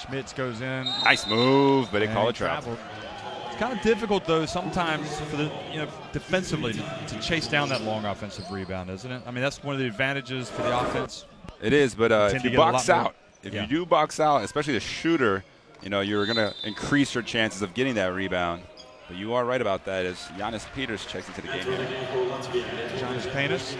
Schmitz goes in. Nice move, but they call it travel. It's kind of difficult, though, sometimes for the defensively to chase down that long offensive rebound, isn't it? I mean, that's one of the advantages for the offense. It is, but if you box out, if you do box out, especially the shooter, you're going to increase your chances of getting that rebound. But you are right about that as Giannis Peters checks into the game here. Giannis Peters.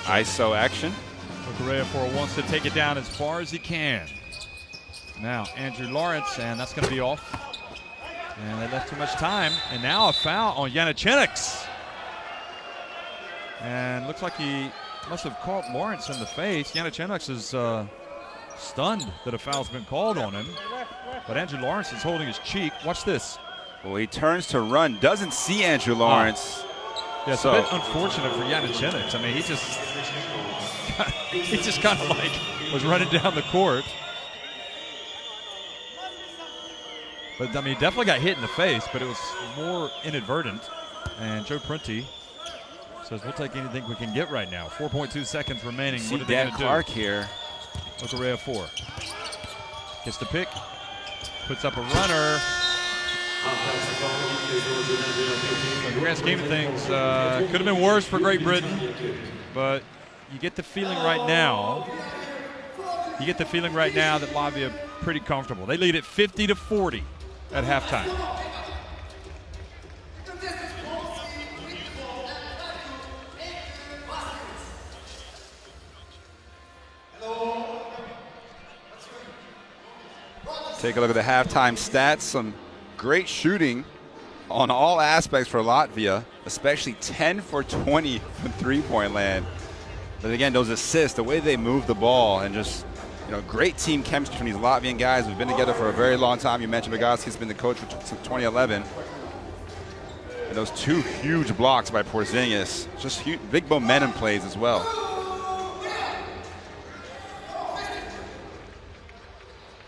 ISO action. Correa wants to take it down as far as he can. Now Andrew Lawrence, and that's going to be off. And they left too much time. And now a foul on Yannicheniks. And looks like he must have caught Lawrence in the face. Yannicheniks is stunned that a foul's been called on him. But Andrew Lawrence is holding his cheek. Watch this. Well, he turns to run, doesn't see Andrew Lawrence. Yeah, it's a bit unfortunate for Yannicheniks. I mean, he just kind of like was running down the court. But, I mean, he definitely got hit in the face, but it was more inadvertent. And Joe Prunty says, we'll take anything we can get right now. 4.2 seconds remaining. See what are they going to do? Clark here. Correa 4. Gets the pick. Puts up a runner. So the grand scheme of things, could have been worse for Great Britain. But you get the feeling right now. that Latvia pretty comfortable. They lead at 50-40 at halftime. Take a look at the halftime stats. Some great shooting on all aspects for Latvia, especially 10 for 20 from three-point land. But again, those assists, the way they move the ball, and just great team chemistry from these Latvian guys who've been together for a very long time. You mentioned Bogoski's been the coach since 2011. And those two huge blocks by Porzingis, just huge, big momentum plays as well.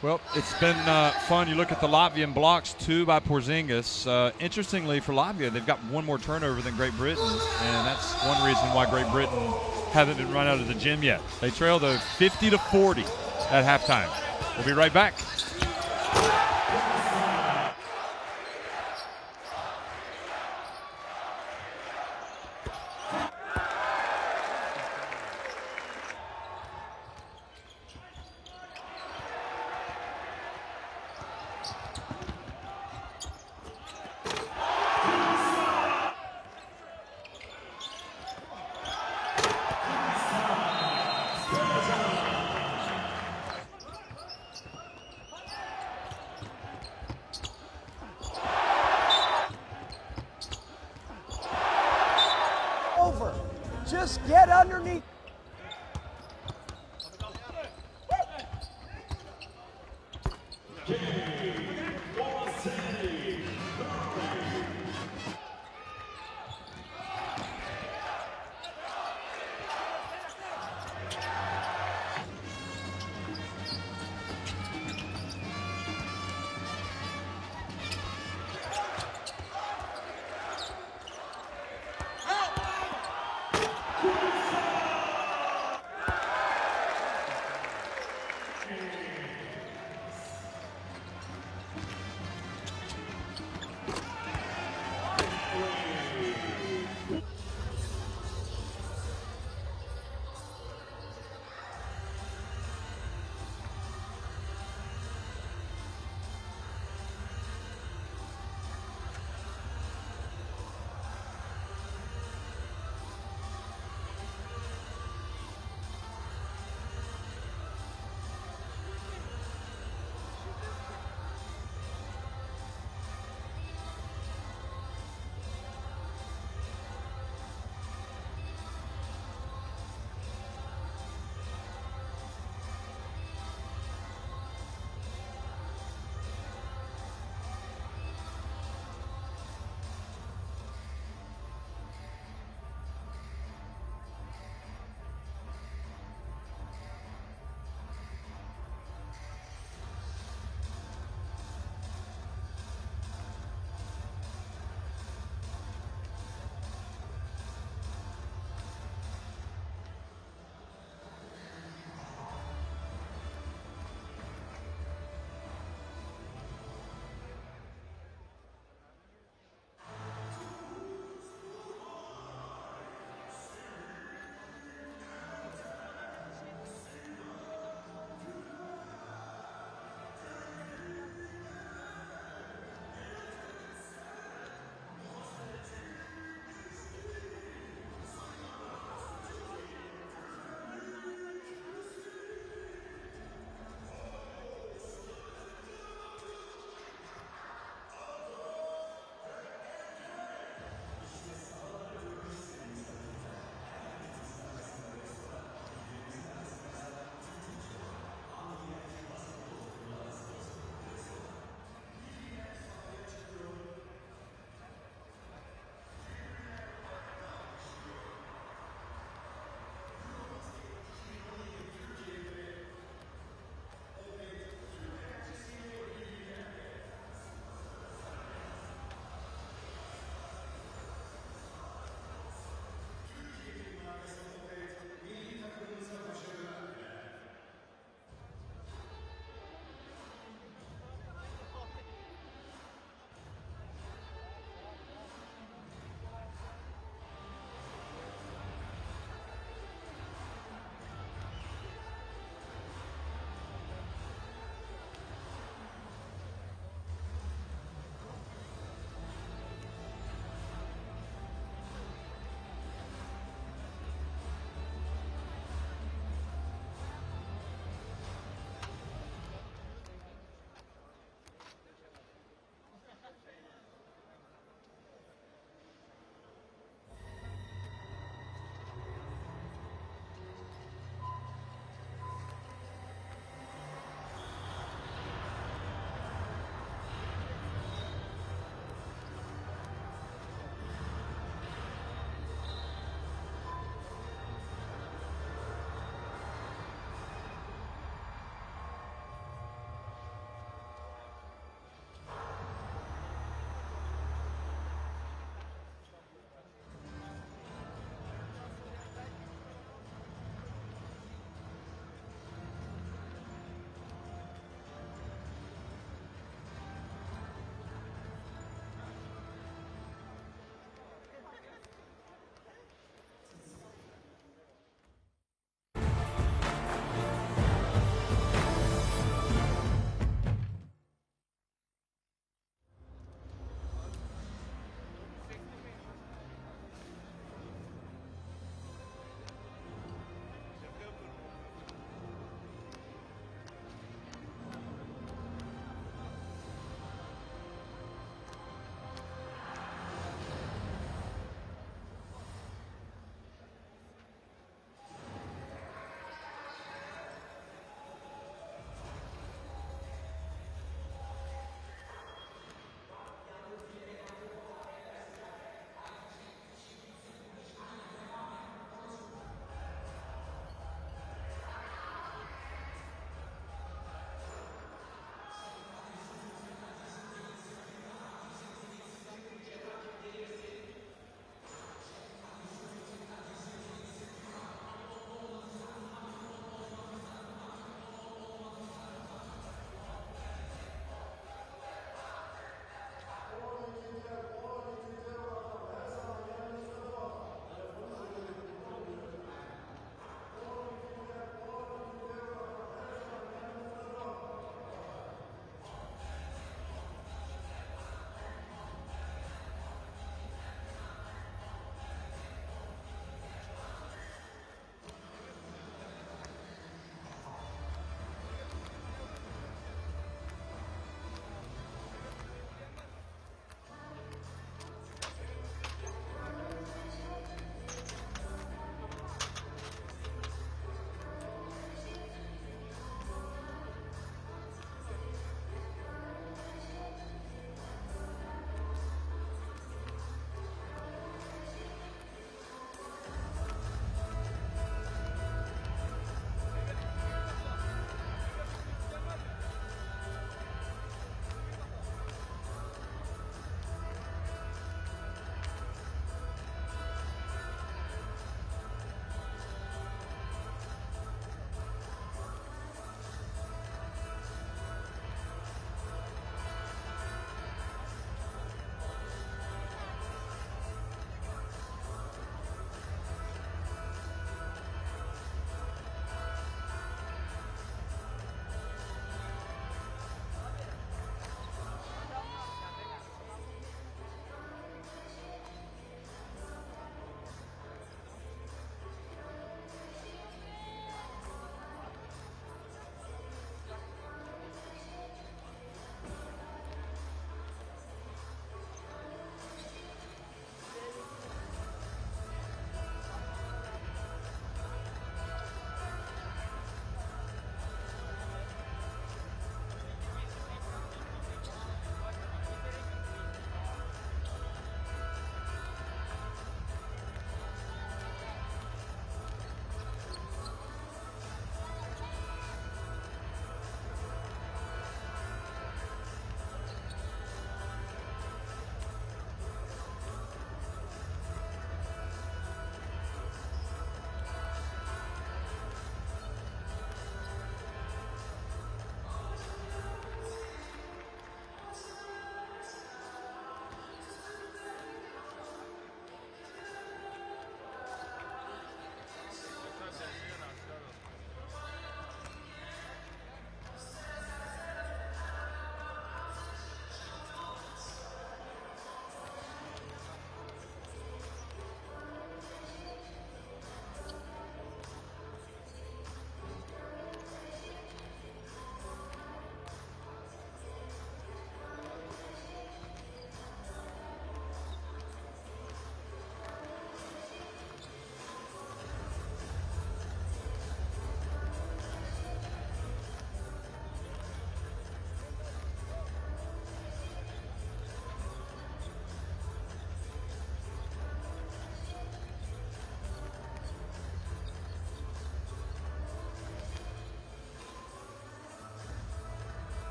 Well, it's been fun. You look at the Latvian blocks, 2 by Porzingis. Interestingly, for Latvia, they've got one more turnover than Great Britain, and that's one reason why Great Britain haven't been run out of the gym yet. They trail, though, 50-40 at halftime. We'll be right back. Just get underneath.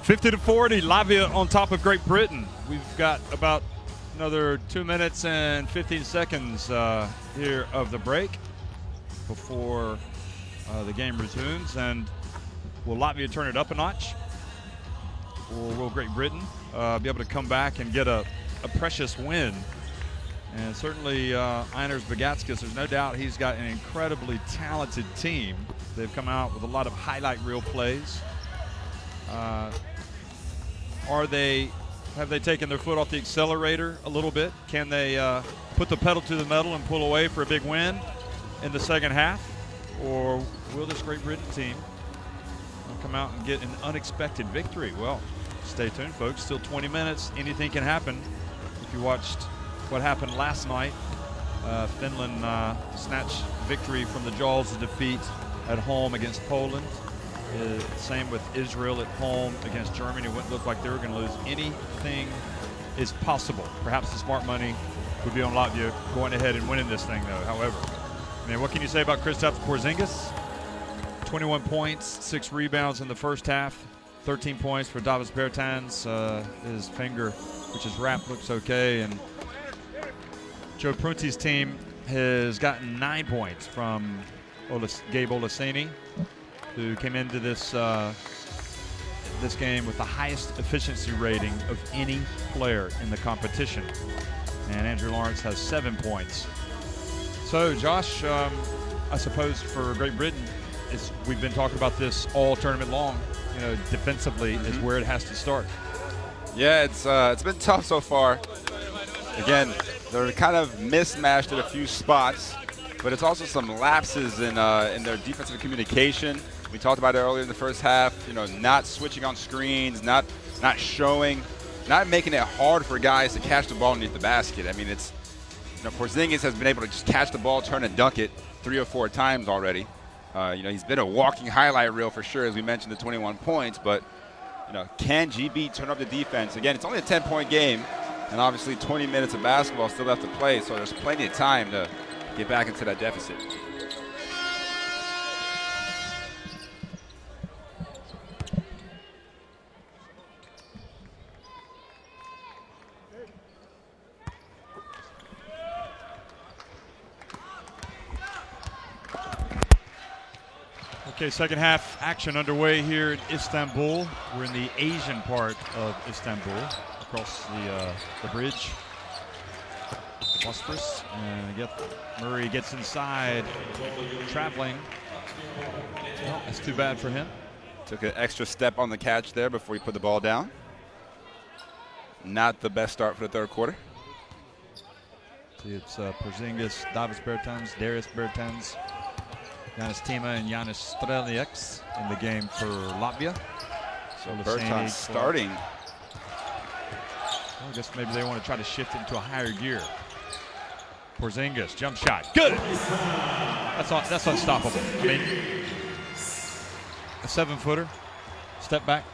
50-40, Latvia on top of Great Britain. We've got about another 2 minutes and 15 seconds here of the break before the game resumes. And will Latvia turn it up a notch? Or will Great Britain be able to come back and get a precious win? And certainly Einar Bagatskas, there's no doubt he's got an incredibly talented team. They've come out with a lot of highlight reel plays. Have they taken their foot off the accelerator a little bit? Can they put the pedal to the metal and pull away for a big win in the second half? Or will this Great Britain team come out and get an unexpected victory? Well, stay tuned, folks. Still 20 minutes. Anything can happen. If you watched what happened last night, Finland snatched victory from the jaws of defeat at home against Poland. Same with Israel at home against Germany. It wouldn't look like they were going to lose. Anything is possible. Perhaps the smart money would be on Latvia going ahead and winning this thing, though. However, I mean, what can you say about Kristaps Porzingis? 21 points, 6 rebounds in the first half, 13 points for Davis Bertans. His finger, which is wrapped, looks okay. And Joe Prunty's team has gotten 9 points from Gabe Olaseni, who came into this this game with the highest efficiency rating of any player in the competition. And Andrew Lawrence has 7 points. So, Josh, I suppose for Great Britain, we've been talking about this all tournament long. You know, defensively is where it has to start. Yeah, it's been tough so far. Again, they're kind of mismatched at a few spots, but it's also some lapses in their defensive communication. We talked about it earlier in the first half. You know, not switching on screens, not showing, not making it hard for guys to catch the ball underneath the basket. I mean, Porzingis has been able to just catch the ball, turn and dunk it 3 or 4 times already. He's been a walking highlight reel for sure, as we mentioned, the 21 points. But, can GB turn up the defense? Again, it's only a 10-point game, and obviously 20 minutes of basketball still left to play, so there's plenty of time to get back into that deficit. Okay, second half action underway here in Istanbul. We're in the Asian part of Istanbul, across the bridge, Bosphorus, and Murray gets inside, traveling. Well, that's too bad for him. Took an extra step on the catch there before he put the ball down. Not the best start for the third quarter. See, it's Porzingis, Davis Bertans, Darius Bertans, Giannis Tima, and Giannis Strelnieks in the game for Latvia. So Bertans starting. Well, I guess maybe they want to try to shift into a higher gear. Porzingis, jump shot, good. That's unstoppable. I mean, a 7-footer, step back.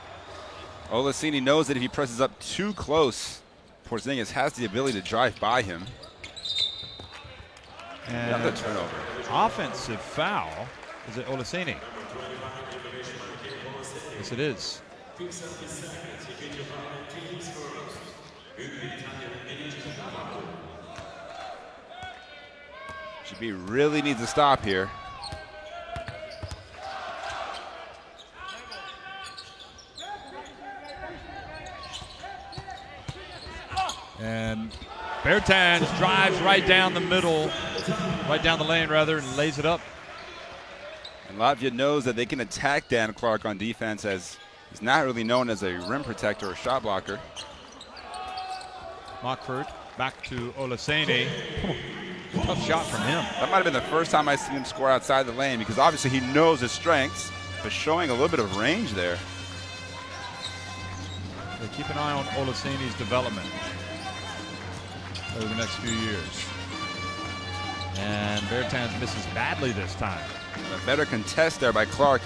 Olaseni knows that if he presses up too close, Porzingis has the ability to drive by him. And another turnover. Offensive foul. Is it Olaseni? Yes, it is. GB really needs to stop here. And Bertans drives right down the middle, right down the lane rather, and lays it up. And Latvia knows that they can attack Dan Clark on defense, as he's not really known as a rim protector or shot blocker. Mockford back to Olaseni. Tough shot from him. That might have been the first time I've seen him score outside the lane, because obviously he knows his strengths, but showing a little bit of range there. So keep an eye on Olaseni's development over the next few years. And Bertans misses badly this time. A better contest there by Clark,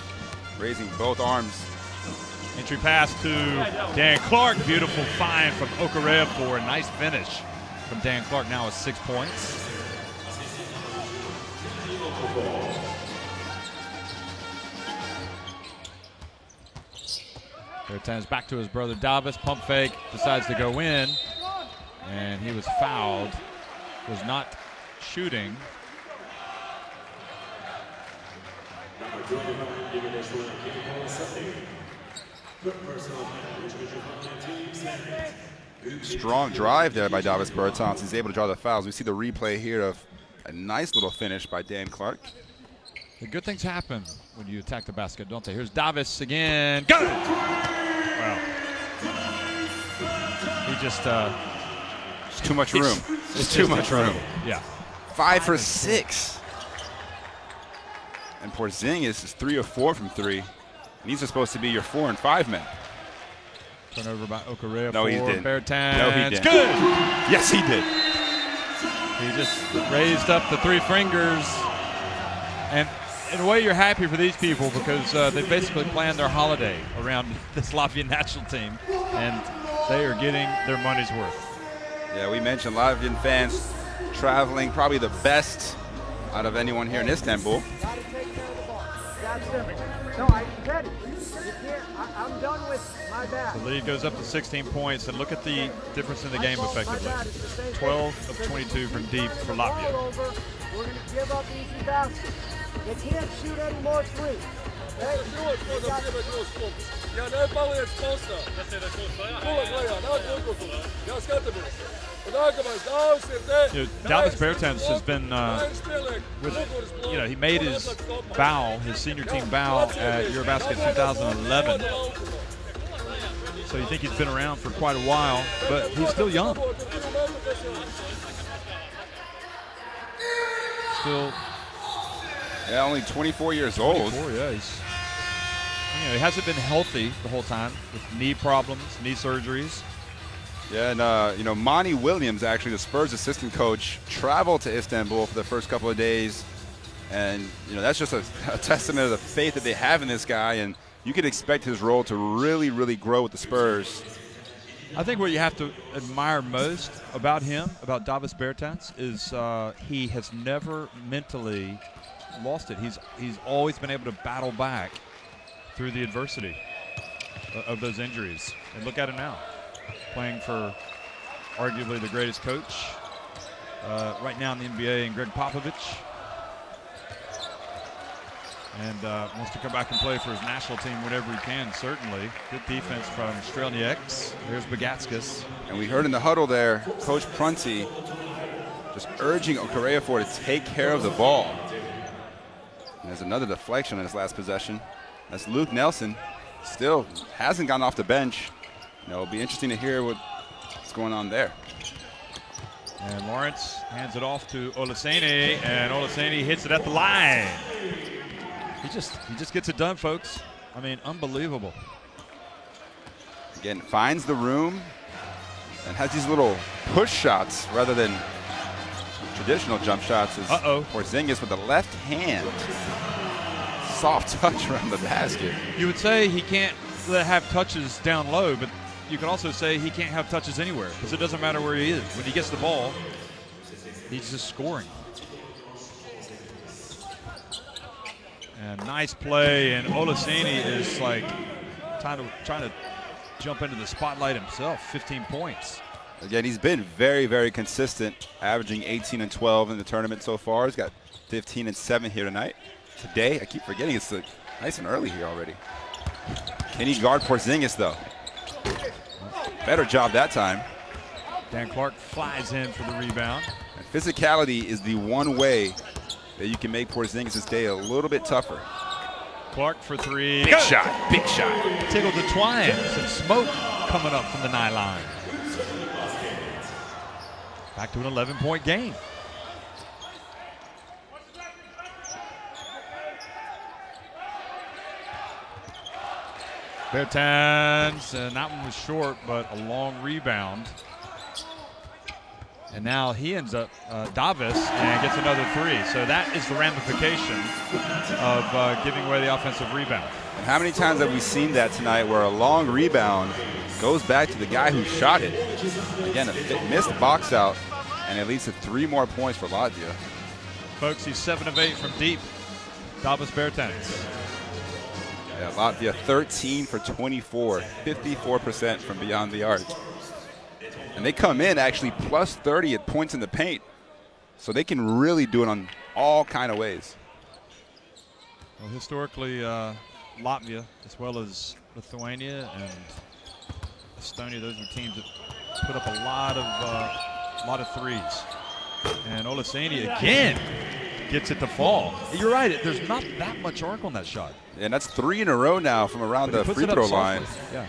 raising both arms. Entry pass to Dan Clark. Beautiful find from Okarev for a nice finish from Dan Clark, now with 6 points. Bertans back to his brother Davis. Pump fake, decides to go in, and he was fouled. Was not shooting. Strong drive there by Davis Bertans. He's able to draw the fouls. We see the replay here of a nice little finish by Dan Clark. The good things happen when you attack the basket, don't they? Here's Davis again. Got it! Wow. He just... It's too much room. It's too much room. Yeah. 5 for 6. And Porzingis is 3 of 4 from 3. And these are supposed to be your 4 and 5 men. Turnover by Okorea. No, he didn't. Bertans. No, he didn't. Good! Yes, he did. He just raised up the 3 fingers. And in a way, you're happy for these people because they basically planned their holiday around this Latvian national team. And they are getting their money's worth. Yeah, we mentioned Latvian fans traveling, probably the best out of anyone here in Istanbul. Got to take care of the ball. That's simple. No, I get it. You can't. I'm done with my bad. The lead goes up to 16 points, and look at the difference in the game effectively. 12 of 22 from deep for Latvia. We're going to give up easy baskets. They can't shoot any more threes. Davis Bertans has been he made his bow, his senior team bow at EuroBasket 2011. So you think he's been around for quite a while, but he's still young. Still, yeah, only 24 years old. 24, yeah, he hasn't been healthy the whole time with knee problems, knee surgeries. Yeah, and Monty Williams, actually the Spurs assistant coach, traveled to Istanbul for the first couple of days, and that's just a testament of the faith that they have in this guy, and you could expect his role to really, really grow with the Spurs. I think what you have to admire most about him, about Davis Bertans, is he has never mentally lost it. He's always been able to battle back through the adversity of those injuries. And look at him now, playing for arguably the greatest coach right now in the NBA, and Greg Popovich. And wants to come back and play for his national team whenever he can, certainly. Good defense from Strelnieks. There's Bagatskis. And we heard in the huddle there, Coach Prunty just urging Okoreafor to take care of the ball. And there's another deflection in his last possession. That's Luke Nelson. Still hasn't gotten off the bench. It'll be interesting to hear what's going on there. And Lawrence hands it off to Olaseni, and Olaseni hits it at the line. He just gets it done, folks. I mean, unbelievable. Again, finds the room and has these little push shots rather than traditional jump shots. Porzingis with the left hand. Soft touch around the basket. You would say he can't have touches down low, but you can also say he can't have touches anywhere because it doesn't matter where he is. When he gets the ball, he's just scoring. And nice play, and Olaseni is like trying to jump into the spotlight himself. 15 points. Again, he's been very, very consistent, averaging 18 and 12 in the tournament so far. He's got 15 and 7 here tonight. Today, I keep forgetting it's nice and early here already. Can he guard Porzingis, though? Better job that time. Dan Clark flies in for the rebound. And physicality is the one way that you can make Porzingis' day a little bit tougher. Clark for 3. Big shot, big shot. Tickled the twine. Some smoke coming up from the nylon. Back to an 11-point game. Bertans, and that one was short, but a long rebound. And now he ends up Davis and gets another 3. So that is the ramification of giving away the offensive rebound. And how many times have we seen that tonight where a long rebound goes back to the guy who shot it? Again, a missed box out, and it leads to 3 more points for Latvia. Folks, he's 7 of 8 from deep. Davis Bertans. Yeah, Latvia 13 for 24, 54% from beyond the arc. And they come in actually plus 30 at points in the paint. So they can really do it on all kind of ways. Well, historically, Latvia, as well as Lithuania and Estonia, those are teams that put up a lot of threes. And Olaseni again gets it to fall. You're right. There's not that much arc on that shot. And that's 3 in a row now from around the free throw line. Yeah.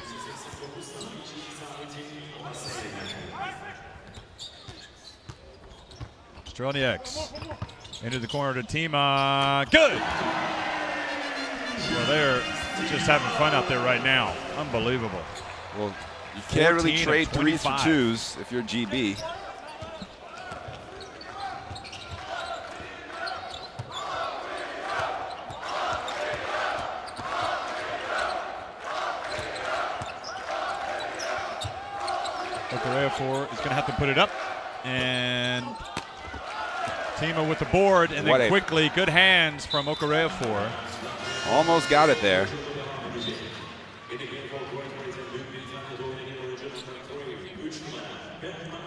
Strelnieks into the corner to Tima. Good. Well, they're just having fun out there right now. Unbelievable. Well, you can't really trade threes for twos if you're GB. Okareafor is going to have to put it up. And Tima with the board, and then quickly, good hands from Okareafor. Almost got it there.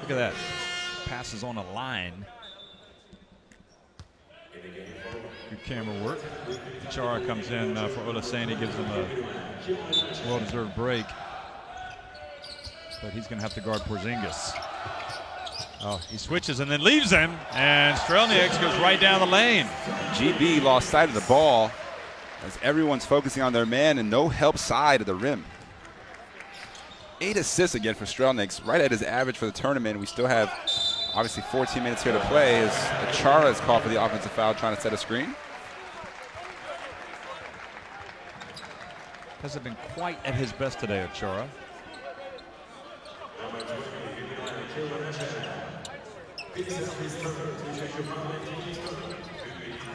Look at that. Passes on a line. Good camera work. Chara comes in for Olaseni, gives them a well-deserved break. But he's going to have to guard Porzingis. Oh, he switches and then leaves him, and Strelnieks goes right down the lane. GB lost sight of the ball as everyone's focusing on their man and no help side of the rim. 8 assists again for Strelnieks, right at his average for the tournament. We still have obviously 14 minutes here to play as Achara is called for the offensive foul trying to set a screen. Hasn't been quite at his best today, Achara.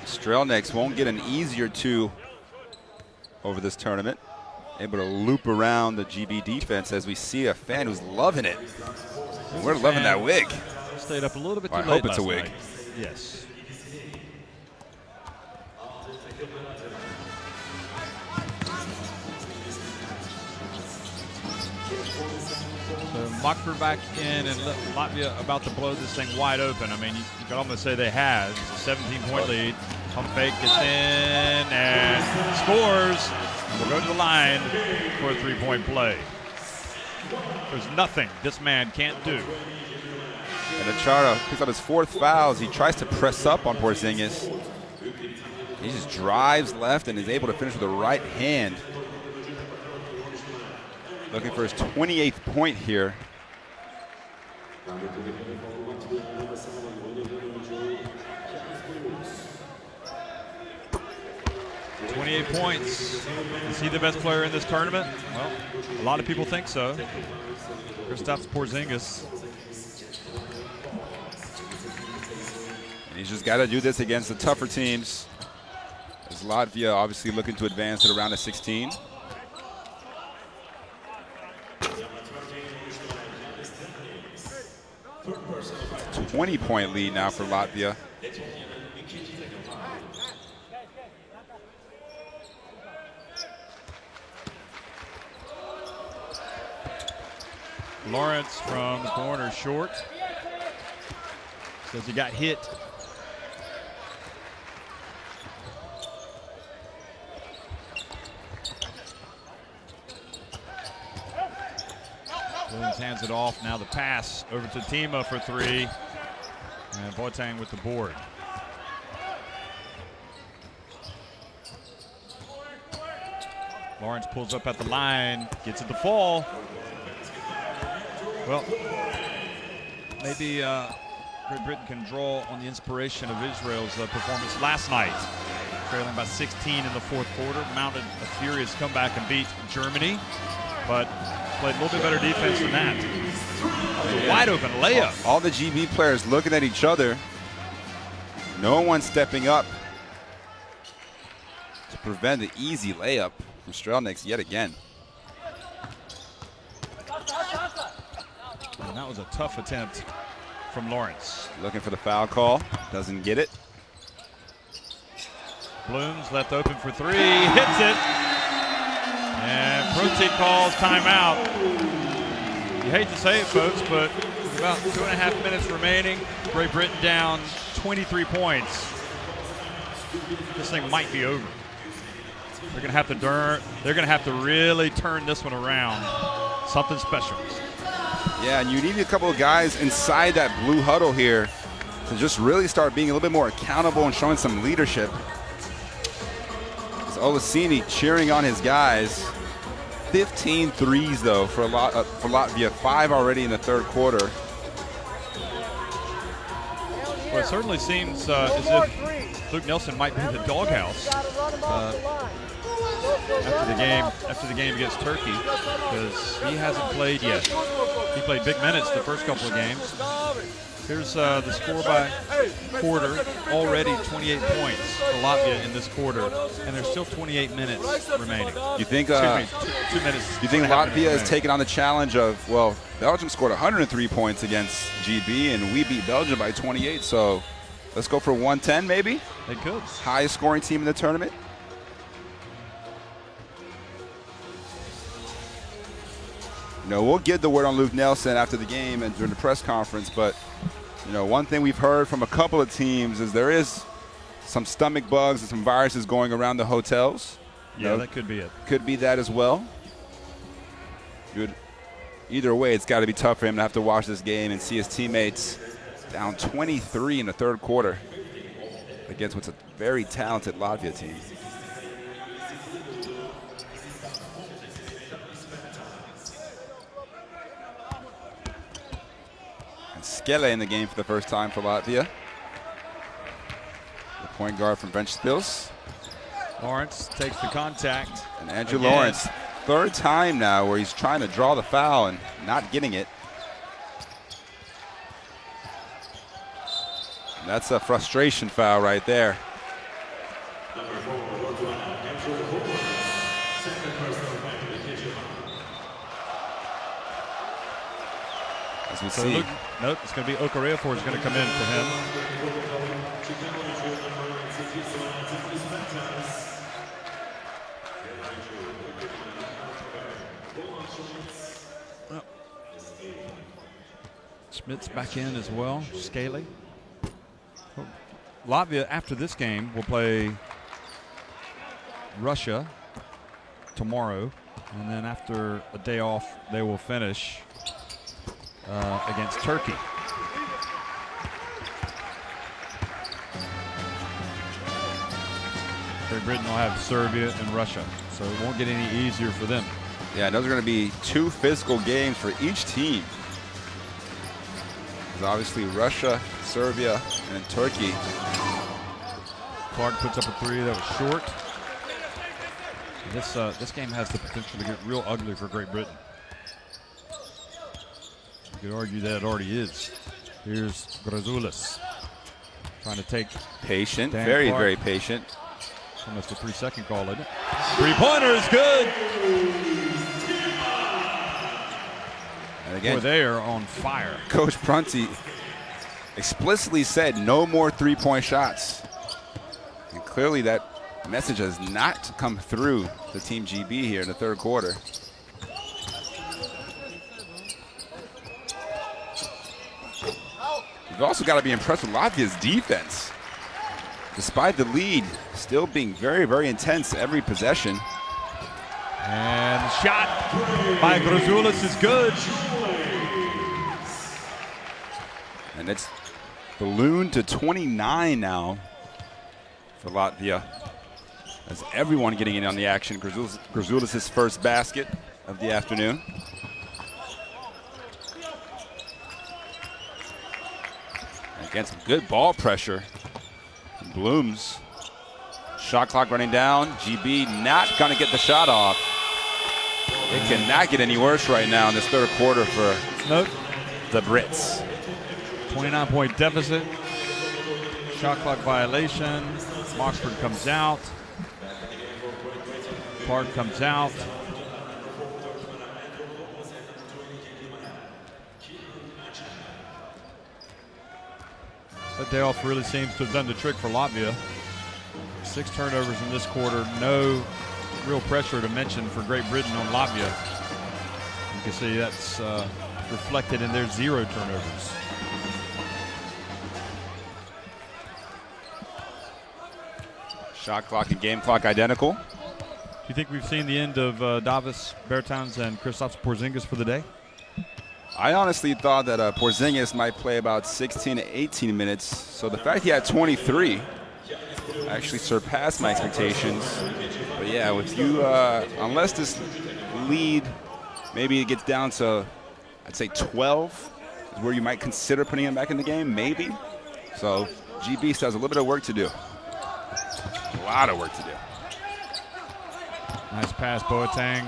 Strelnieks won't get an easier 2 over this tournament. Able to loop around the GB defense as we see a fan who's loving it. And we're loving that wig. Stayed up a little bit too late. I hope it's a wig. Night. Yes. So Mockford back in, and Latvia about to blow this thing wide open. I mean, you could almost say they have. It's a 17-point lead. Pump fake gets in and scores. And we'll go to the line for a 3-point play. There's nothing this man can't do. And Achara picks up his 4th foul as he tries to press up on Porzingis. He just drives left and is able to finish with the right hand. Looking for his 28th point here. $28 points. Is he the best player in this tournament? Well, a lot of people think so. Kristaps Porzingis. And he's just got to do this against the tougher teams. As Latvia obviously looking to advance to the round of 16. A 20-point lead now for Latvia. Lawrence from the corner short. Says he got hit. Williams hands it off. Now the pass over to Tima for 3. And Boateng with the board. Lawrence pulls up at the line, gets it to fall. Well, maybe Great Britain can draw on the inspiration of Israel's performance last night. Trailing by 16 in the 4th quarter, mounted a furious comeback and beat Germany, but played a little bit better defense than that. A wide open layup. All the GB players looking at each other. No one stepping up to prevent the easy layup from Strelnieks yet again. And that was a tough attempt from Lawrence. Looking for the foul call, doesn't get it. Blooms left open for 3, hits it. And Protein calls timeout. You hate to say it, folks, but with about 2.5 minutes remaining, Great Britain down 23 points. This thing might be over. They're gonna have to really turn this one around. Something special. Yeah, and you need a couple of guys inside that blue huddle here to just really start being a little bit more accountable and showing some leadership. It's Olaseni cheering on his guys. 15 threes, though, for Latvia. 5 already in the third quarter. Well, it certainly seems as if Luke Nelson might be in the doghouse after the game against Turkey, because he hasn't played yet. He played big minutes the first couple of games. Here's the score by quarter. Already 28 points for Latvia in this quarter, and there's still 28 minutes remaining. You think? 2 minutes. You think Latvia is taking on the challenge of, well, Belgium scored 103 points against GB, and we beat Belgium by 28. So let's go for 110, maybe. They could. Highest scoring team in the tournament. You know, we'll get the word on Luke Nelson after the game and during the press conference, but you know, one thing we've heard from a couple of teams is there is some stomach bugs and some viruses going around the hotels. Yeah, that could be it. Could be that as well. Good. Either way, it's got to be tough for him to have to watch this game and see his teammates down 23 in the third quarter against what's a very talented Latvia team. Skele in the game for the first time for Latvia. The point guard from Ventspils. Lawrence takes the contact. And Andrew Lawrence, third time now where he's trying to draw the foul and not getting it. And that's a frustration foul right there. As we see. Nope, it's going to be Okareafor is going to come in for him. Well, Schmidt's back in as well, Scaly. Latvia, after this game, will play Russia tomorrow, and then after a day off, they will finish against Turkey. Great Britain will have Serbia and Russia, so it won't get any easier for them. Yeah, those are going to be 2 physical games for each team. There's obviously Russia, Serbia, and then Turkey. Clark puts up a 3 that was short. This game has the potential to get real ugly for Great Britain. You could argue that it already is. Here's Grazoulis trying to take patient, Dan very, Clark. very patient. Almost a 3-second call, isn't it? 3-pointer is good. And again, boy, they are on fire. Coach Prunty explicitly said no more 3-point shots. And clearly that message has not come through the Team GB here in the third quarter. You've also got to be impressed with Latvia's defense. Despite the lead, still being very, very intense every possession. And the shot by Grazoulis is good. And it's ballooned to 29 now for Latvia. As everyone getting in on the action. Grazoulis' first basket of the afternoon. Again, some good ball pressure. Blooms. Shot clock running down. GB not going to get the shot off. It cannot get any worse right now in this third quarter for the Brits. 29-point deficit. Shot clock violation. Moxford comes out. Clark comes out. That day off really seems to have done the trick for Latvia. 6 turnovers in this quarter, no real pressure to mention for Great Britain on Latvia. You can see that's reflected in their 0 turnovers. Shot clock and game clock identical. Do you think we've seen the end of Davis Bertans and Kristaps Porzingis for the day? I honestly thought that Porzingis might play about 16 to 18 minutes. So the fact he had 23 actually surpassed my expectations. But yeah, with you, unless this lead maybe it gets down to, I'd say 12, is where you might consider putting him back in the game, maybe. So GB still has a little bit of work to do. A lot of work to do. Nice pass, Boateng.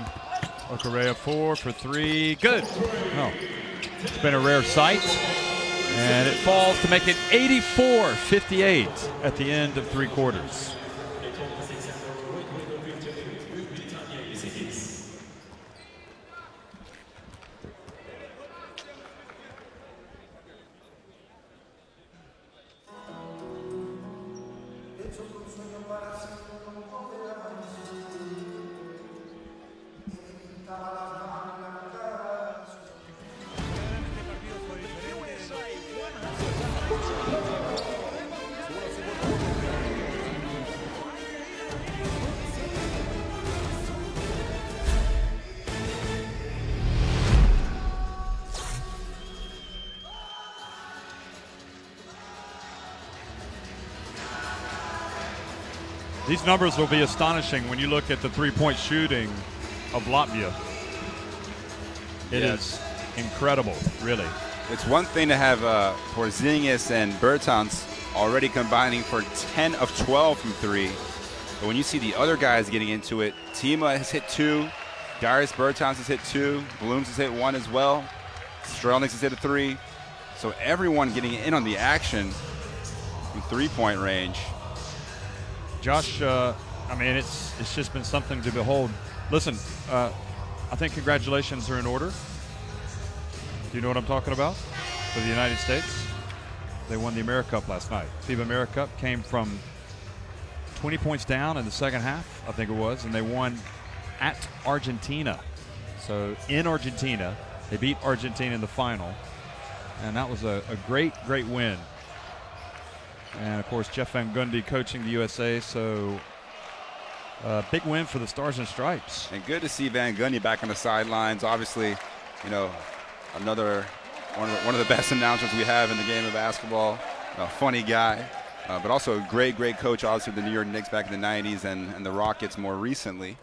Okorea 4 for 3. Good. No. It's been a rare sight. And it falls to make it 84-58 at the end of 3 quarters. These numbers will be astonishing when you look at the three-point shooting of Latvia. It is incredible, really. It's one thing to have Porzingis and Bertans already combining for 10 of 12 from 3. But when you see the other guys getting into it, Tima has hit 2, Darius Bertans has hit 2, Blooms has hit 1 as well, Strelnick has hit a 3. So everyone getting in on the action from three-point range. Josh, I mean, it's just been something to behold. Listen, I think congratulations are in order. Do you know what I'm talking about? For the United States, they won the AmeriCup last night. FIBA AmeriCup came from 20 points down in the second half, I think it was, and they won at Argentina. So in Argentina, they beat Argentina in the final, and that was a great, great win. And, of course, Jeff Van Gundy coaching the USA, so big win for the Stars and Stripes. And good to see Van Gundy back on the sidelines. Obviously, you know, another one of the best announcers we have in the game of basketball. A funny guy, but also a great, great coach, obviously, with the New York Knicks back in the 90s and the Rockets more recently.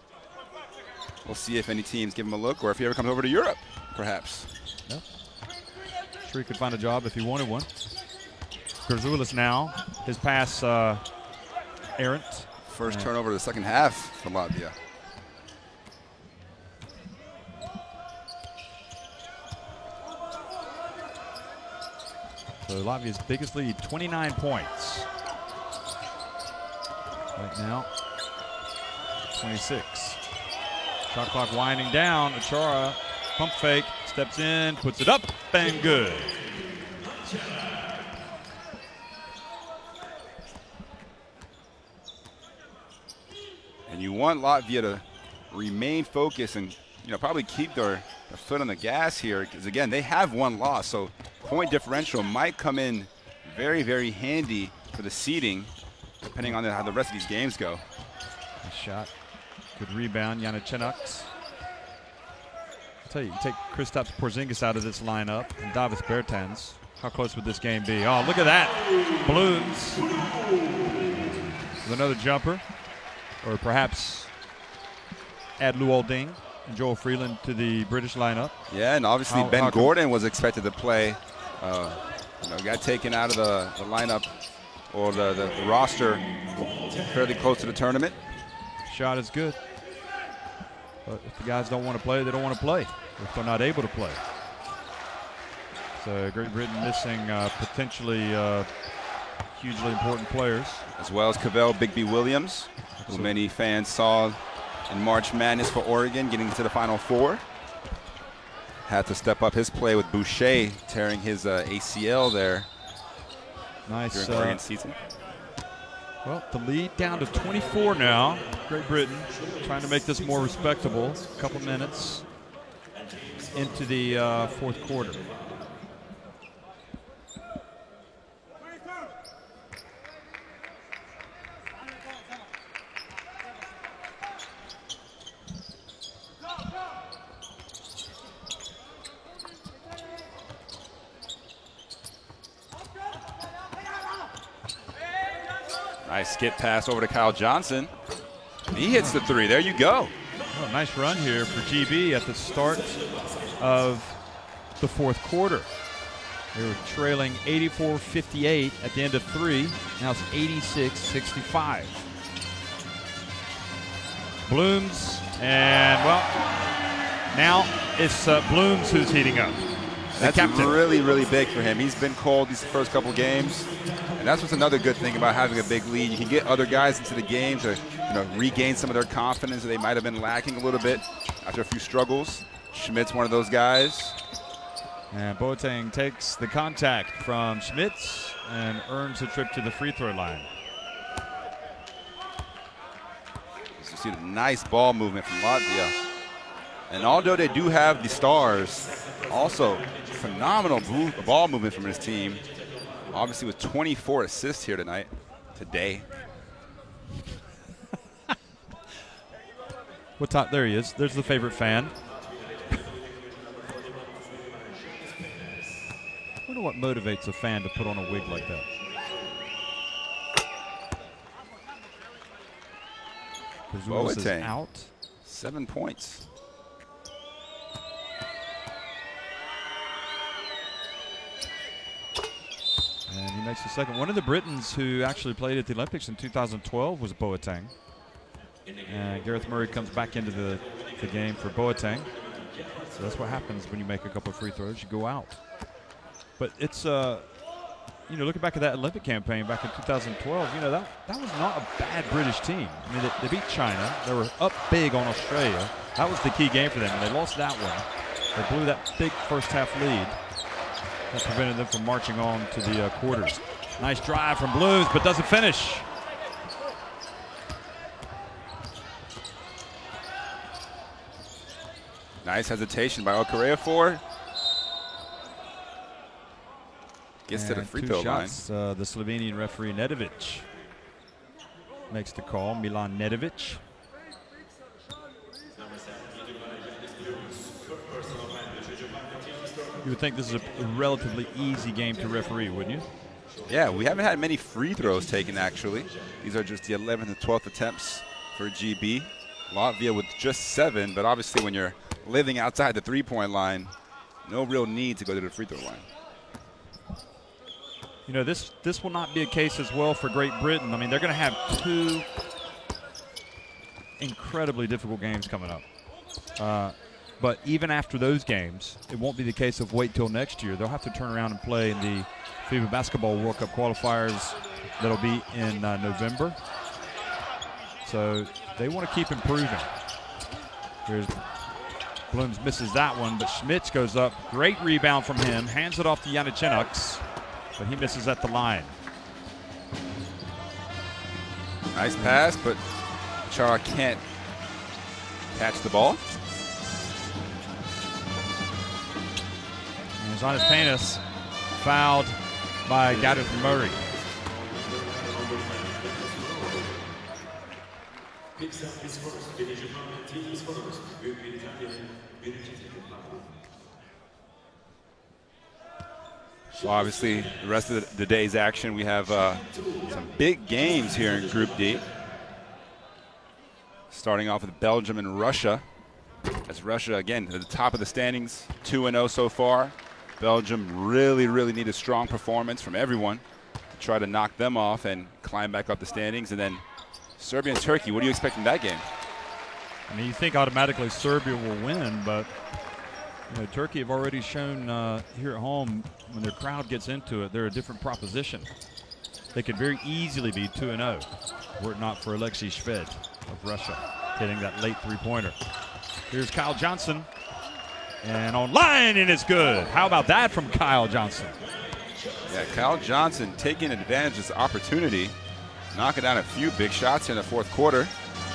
We'll see if any teams give him a look or if he ever comes over to Europe, perhaps. Yep. Sure he could find a job if he wanted one. Grzoulis now, his pass errant. First turnover of the second half for Latvia. So Latvia's biggest lead, 29 points. Right now, 26. Shot clock winding down. Achara, pump fake, steps in, puts it up, and good. And you want Latvia to remain focused and, you know, probably keep their foot on the gas here because, again, they have one loss. So point differential might come in very, very handy for the seeding depending on how the rest of these games go. Nice shot. Good rebound, Janicinuks. I'll tell you, you take Kristaps Porzingis out of this lineup and Davis Bertans. How close would this game be? Oh, look at that. Balloons. With another jumper. Or perhaps add Luol Deng and Joel Freeland to the British lineup. Yeah, and obviously Ben Gordon was expected to play. Got taken out of the lineup or the roster fairly close to the tournament. Shot is good. But if the guys don't want to play, they don't want to play. If they're not able to play. So Great Britain missing potentially hugely important players. As well as Cavell Big B Williams, who many fans saw in March Madness for Oregon, getting to the Final Four. Had to step up his play with Boucher tearing his ACL there nice during the Oregon season. Well, the lead down to 24 now. Great Britain trying to make this more respectable. A couple minutes into the fourth quarter. Nice skip pass over to Kyle Johnson. He hits the three. There you go. Oh, nice run here for GB at the start of the fourth quarter. They were trailing 84-58 at the end of three. Now it's 86-65. Blooms, and well, now it's Blooms who's heating up. That's really, really big for him. He's been cold these first couple games, and that's what's another good thing about having a big lead. You can get other guys into the game to regain some of their confidence that they might have been lacking a little bit after a few struggles. Schmidt's one of those guys. And Boateng takes the contact from Schmitz and earns a trip to the free throw line. You see the nice ball movement from Latvia. And although they do have the stars, also phenomenal ball movement from his team. Obviously with 24 assists here today. What top? There he is. There's the favorite fan. I wonder what motivates a fan to put on a wig like that. Boateng is out. 7 points. And he makes the second. One of the Britons who actually played at the Olympics in 2012 was Boateng. And Gareth Murray comes back into the game for Boateng. So that's what happens when you make a couple of free throws. You go out. But it's, looking back at that Olympic campaign back in 2012, that was not a bad British team. I mean, they beat China. They were up big on Australia. That was the key game for them, and they lost that one. They blew that big first half lead. That prevented them from marching on to the quarters. Nice drive from Blooms, but doesn't finish. Nice hesitation by Okareafor. Gets to the free throw line. The Slovenian referee Nedovic makes the call. Milan Nedovic. You would think this is a relatively easy game to referee, wouldn't you? Yeah, we haven't had many free throws taken, actually. These are just the 11th and 12th attempts for GB. Latvia with just 7, but obviously when you're living outside the three-point line, no real need to go to the free throw line. This will not be a case as well for Great Britain. I mean, they're going to have 2 incredibly difficult games coming up. But even after those games, it won't be the case of wait till next year. They'll have to turn around and play in the FIBA Basketball World Cup qualifiers that'll be in November. So they want to keep improving. Blooms misses that one, but Schmitz goes up. Great rebound from him. Hands it off to Yannichenux, but he misses at the line. Nice pass, but Chara can't catch the ball. Jonas Panis fouled by Gareth Murray. So obviously, the rest of the day's action, we have some big games here in Group D. Starting off with Belgium and Russia. As Russia, again, at the top of the standings, 2-0 so far. Belgium really, really need a strong performance from everyone to try to knock them off and climb back up the standings. And then Serbia and Turkey, what do you expect in that game? I mean, you think automatically Serbia will win, but Turkey have already shown here at home when their crowd gets into it, they're a different proposition. They could very easily be 2-0 were it not for Alexei Shved of Russia hitting that late three-pointer. Here's Kyle Johnson. And online, and it's good. How about that from Kyle Johnson? Yeah, Kyle Johnson taking advantage of this opportunity. knocking down a few big shots in the fourth quarter.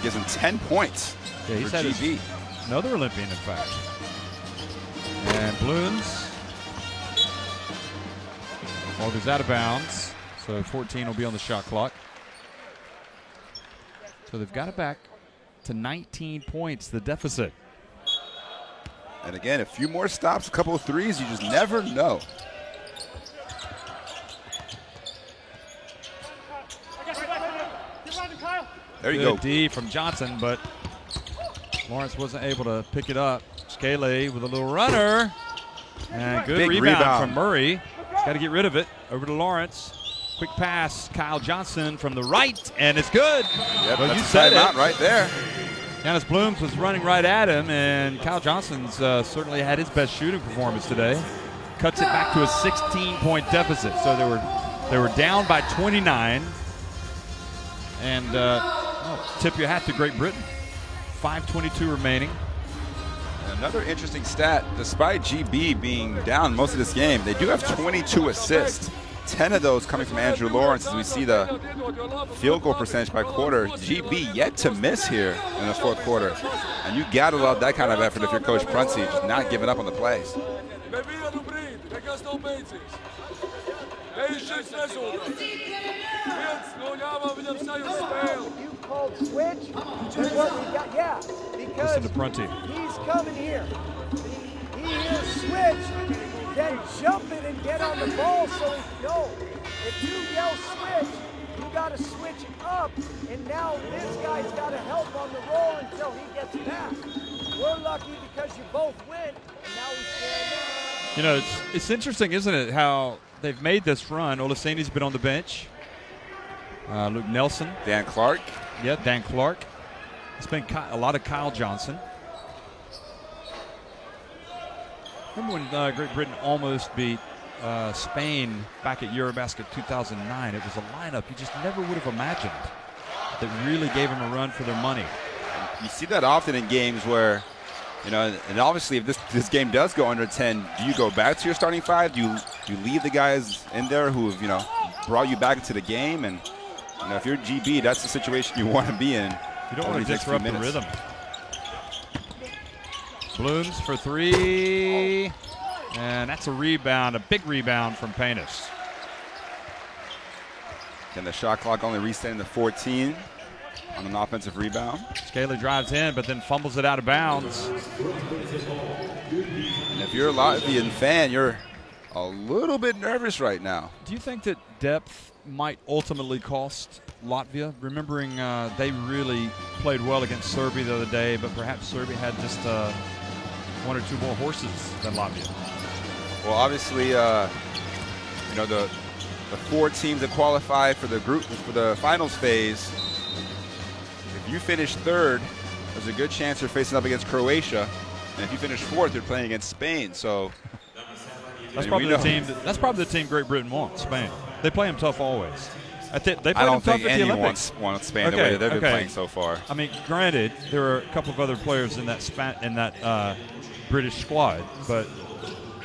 Gives him 10 points Yeah, he's for had GB. another Olympian, in fact. And Blooms ball goes out of bounds, so 14 will be on the shot clock. So they've got it back to 19 points, the deficit. And again, a few more stops, a couple of threes, you just never know. There you Good go. D from Johnson, but Lawrence wasn't able to pick it up. Scaley with a little runner. And good Big rebound from Murray. Got to get rid of it. Over to Lawrence. Quick pass. Kyle Johnson from the right, and it's good. Yep, Well, that's you a said timeout it. right there. Giannis Blooms was running right at him, and Kyle Johnson's certainly had his best shooting performance today. Cuts it back to a 16-point deficit. So they were down by 29. And tip your hat to Great Britain. 5:22 remaining. And another interesting stat, despite GB being down most of this game, they do have 22 assists. 10 of those coming from Andrew Lawrence, as we see the field goal percentage by quarter. GB yet to miss here in the fourth quarter. And you gotta love that kind of effort if you're Coach Prunty, just not giving up on the plays. You called switch, and what we got, yeah, because Listen to Prunty. he's coming here. He hears switch, then jump it and get on the ball so he no. If you yell switch, you got to switch up, and now this guy's got to help on the roll until he gets back. We're lucky because you both went, and now we stand up. You know, it's interesting, isn't it, how they've made this run. Olaseni's been on the bench. Luke Nelson. Dan Clark. Yeah, Dan Clark. It's been a lot of Kyle Johnson. Remember when Great Britain almost beat Spain back at EuroBasket 2009? It was a lineup you just never would have imagined that really gave them a run for their money. You see that often in games where, you know, and obviously if this game does go under 10, do you go back to your starting five? Do you leave the guys in there who have, you know, brought you back into the game? And, you know, if you're GB, that's the situation you want to be in. You don't want to disrupt the rhythm. Blooms for three. And that's a rebound, a big rebound from Paynes. And the shot clock only resetting to 14 on an offensive rebound. Scaley drives in, but then fumbles it out of bounds. And if you're a Latvian fan, you're a little bit nervous right now. Do you think that depth might ultimately cost Latvia? Remembering they really played well against Serbia the other day, but perhaps Serbia had just one or two more horses than Latvia. Well, obviously, you know, the four teams that qualify for the finals phase, if you finish third, there's a good chance you're facing up against Croatia. And if you finish fourth, you're playing against Spain. So that's probably the team. That's probably the team Great Britain wants. Spain. They play them tough always. They play I don't them tough think at the anyone Olympics. wants Spain the way they've been playing so far. I mean, granted, there are a couple of other players in that British squad, but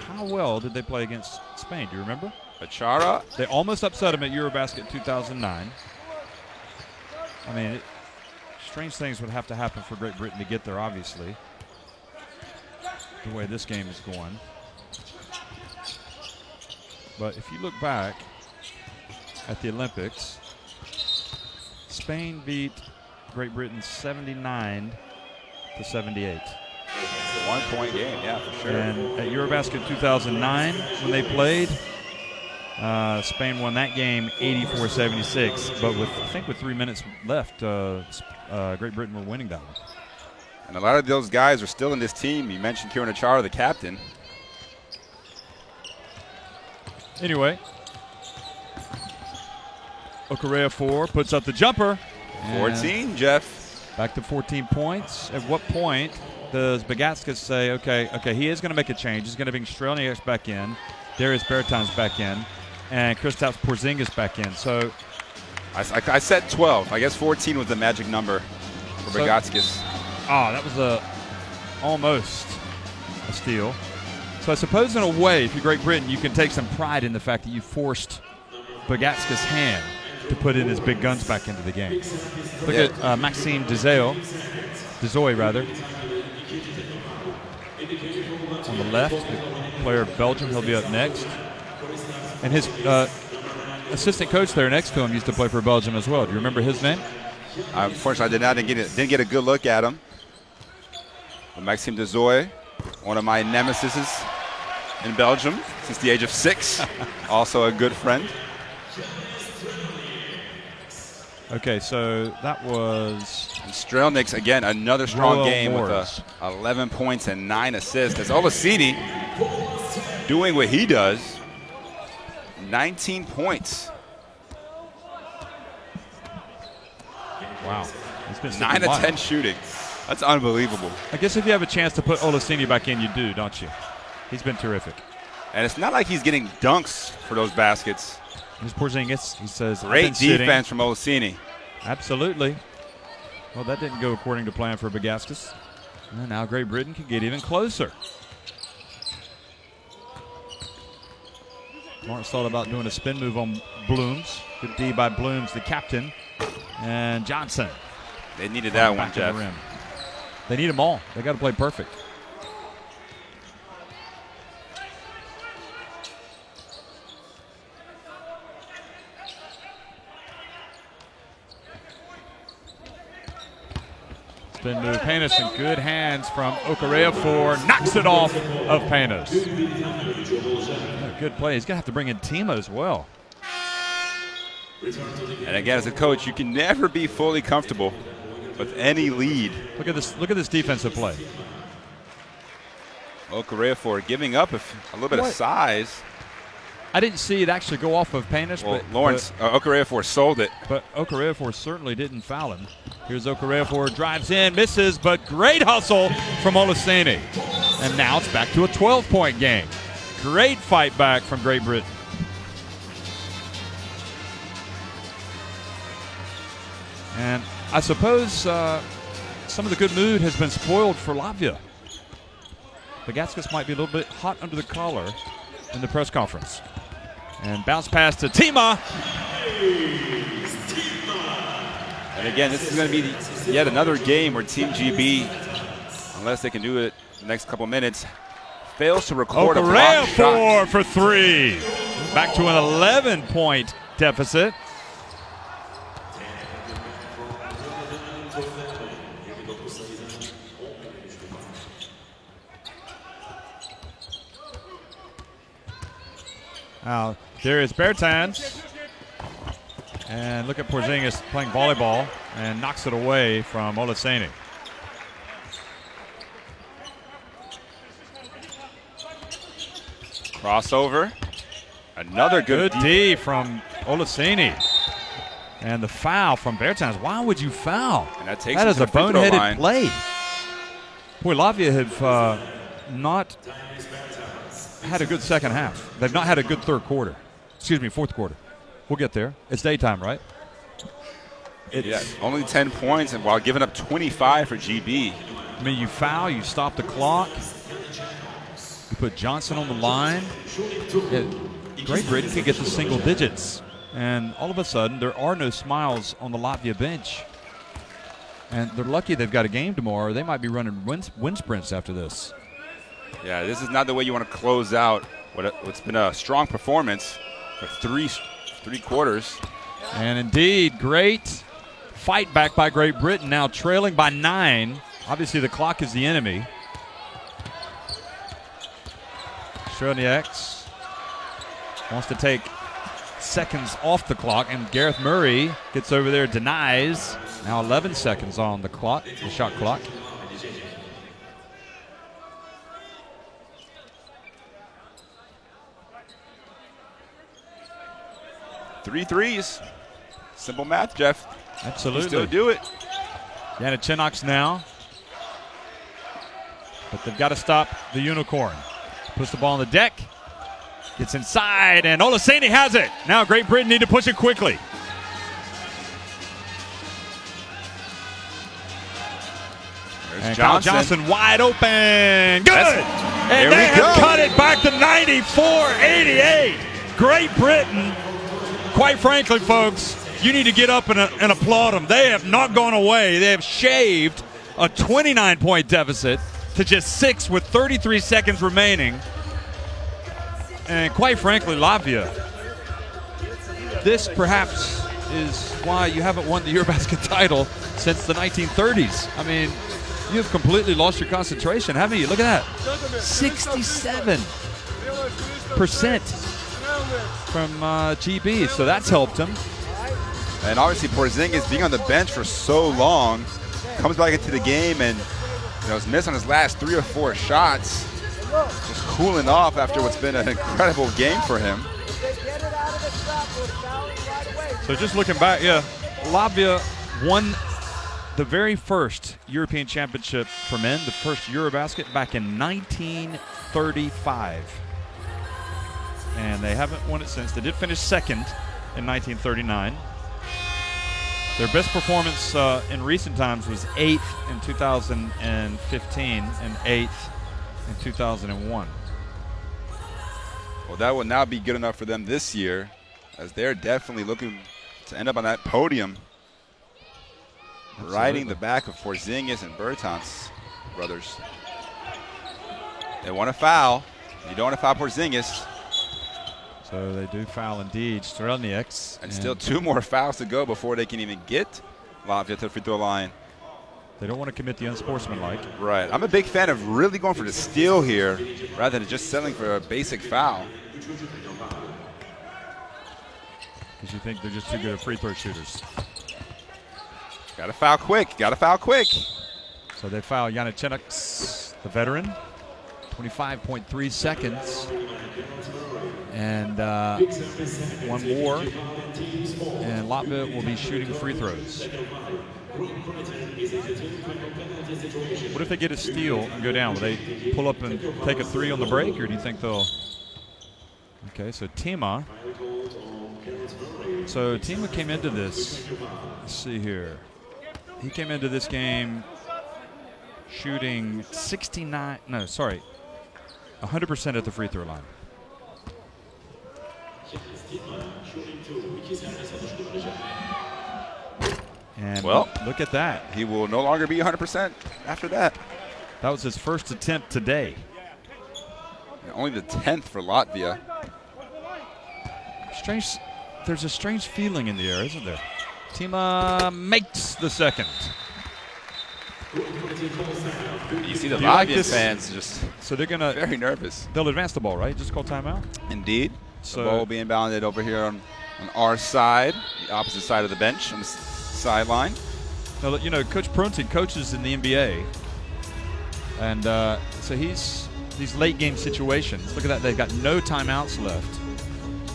how well did they play against Spain? Do you remember? Achara. They almost upset them at EuroBasket 2009. I mean, strange things would have to happen for Great Britain to get there, obviously, the way this game is going. But if you look back at the Olympics, Spain beat Great Britain 79-78. 1 point game, yeah, for sure. And at EuroBasket 2009, when they played, Spain won that game 84-76. But I think with 3 minutes left, Great Britain were winning that one. And a lot of those guys are still in this team. You mentioned Kieran Achara, the captain. Anyway, Okorea 4 puts up the jumper. 14, Jeff. Back to 14 points. At what point does Bagatskas say, okay, he is going to make a change. He's going to bring Strelniaks back in, Darius Bertans back in, and Kristaps Porzingis back in. So I said 12. I guess 14 was the magic number for Bagatskas. That was almost a steal. So I suppose in a way, if you're Great Britain, you can take some pride in the fact that you forced Bagatskas' hand. to put in his big guns back into the game. Look at Maxime Dezoy rather. On the left, the player of Belgium, he'll be up next. And his assistant coach there next to him used to play for Belgium as well. Do you remember his name? Unfortunately, I didn't get a good look at him. But Maxime Dezoy, one of my nemesis in Belgium since the age of 6. Also a good friend. Okay, so that was Strelnick's, again, another strong Royal game Moors. with 11 points and 9 assists. As Olaseni doing what he does, 19 points. Wow. He's been 9 of 10 shooting. That's unbelievable. I guess if you have a chance to put Olaseni back in, you do, don't you? He's been terrific. And it's not like he's getting dunks for those baskets. Here's Porzingis. He says, Great defense from Olaseni. Absolutely. Well, that didn't go according to plan for Bagaskas. And now Great Britain can get even closer. Martin's thought about doing a spin move on Blooms. Good D by Blooms, the captain. And Johnson. They needed that one, Jeff. The rim. They need them all. They got to play perfect. Spin move, Panis in good hands from Okorafor. Knocks it off of Panis. Good play. He's going to have to bring in Timo as well. And again, as a coach, you can never be fully comfortable with any lead. Look at this defensive play. Okorafor giving up a little bit of size. I didn't see it actually go off of Panis. Well, Lawrence, Okorafor sold it. But Okorafor certainly didn't foul him. Here's Okorafor, drives in, misses, but great hustle from Olaseni. And now it's back to a 12-point game. Great fight back from Great Britain. And I suppose some of the good mood has been spoiled for Latvia. Bagaskas might be a little bit hot under the collar in the press conference. And bounce pass to Tima. And again, this is going to be yet another game where Team GB, unless they can do it the next couple minutes, fails to record a block shot. For 3. Back to an 11-point deficit. Now, there is Bertans. And look at Porzingis playing volleyball and knocks it away from Olaseni. Crossover. Another good D from Olaseni. And the foul from Bertans. Why would you foul? And that takes that is him a to the free throw boneheaded line. play. Boy, Latvia have not had a good second half. They've not had a good third quarter. Excuse me, fourth quarter. We'll get there. It's daytime, right? Yeah, only 10 points and while giving up 25 for GB. I mean, you foul, you stop the clock. You put Johnson on the line. Great Britain can get to single digits. And all of a sudden, there are no smiles on the Latvia bench. And they're lucky they've got a game tomorrow. They might be running wind sprints after this. Yeah, this is not the way you want to close out what's been a strong performance for three quarters. And indeed, great fight back by Great Britain, now trailing by 9. Obviously, the clock is the enemy. Strelniak wants to take seconds off the clock, and Gareth Murray gets over there, denies. Now 11 seconds on the clock, the shot clock. Three threes. Simple math, Jeff. Absolutely. You still do it. Yana Chinnox now. But they've got to stop the Unicorn. Puts the ball on the deck. Gets inside, and Olaseni has it. Now Great Britain need to push it quickly. And Kyle Johnson wide open. Good. And they have cut it back to 94-88. Great Britain, quite frankly, folks, you need to get up and applaud them. They have not gone away. They have shaved a 29-point deficit to just 6 with 33 seconds remaining. And quite frankly, Latvia, this perhaps is why you haven't won the EuroBasket title since the 1930s. I mean, you've completely lost your concentration, haven't you? Look at that. 67% from GB, so that's helped him. And obviously Porzingis being on the bench for so long, comes back into the game and has missed on his last 3 or 4 shots. Just cooling off after what's been an incredible game for him. So just looking back, yeah, Latvia won the very first European Championship for men, the first EuroBasket, back in 1935. And they haven't won it since. They did finish second in 1939. Their best performance in recent times was 8th in 2015 and 8th in 2001. Well, that will now be good enough for them this year, as they're definitely looking to end up on that podium. Absolutely. Riding the back of Porzingis and Bertans brothers. They want to foul. You don't want to foul Porzingis. So they do foul indeed. Strelnieks. And still 2 more fouls to go before they can even get Latvia to the free throw line. They don't want to commit the unsportsmanlike. Right. I'm a big fan of really going for the steal here rather than just settling for a basic foul. Because you think they're just too good at free throw shooters. Got to foul quick. Got to foul quick. So they foul Yannick, the veteran. 25.3 seconds. And 1 more. And Latvia will be shooting free throws. What if they get a steal and go down? Will they pull up and take a 3 on the break, or do you think they'll? Okay, so Tima. So Tima came into this. Let's see here. He came into this game shooting 100% at the free throw line. And well, look at that. He will no longer be 100% after that. That was his first attempt today. Only the 10th for Latvia. Strange. There's a strange feeling in the air, isn't there? Tima makes the second. You see the Latvian fans just so they're gonna very nervous. They'll advance the ball, right? Just call timeout? Indeed. So the ball being bounded over here on our side, the opposite side of the bench, on the sideline. Now, you know, Coach Prunty coaches in the NBA, and so he's these late game situations. Look at that; they've got no timeouts left.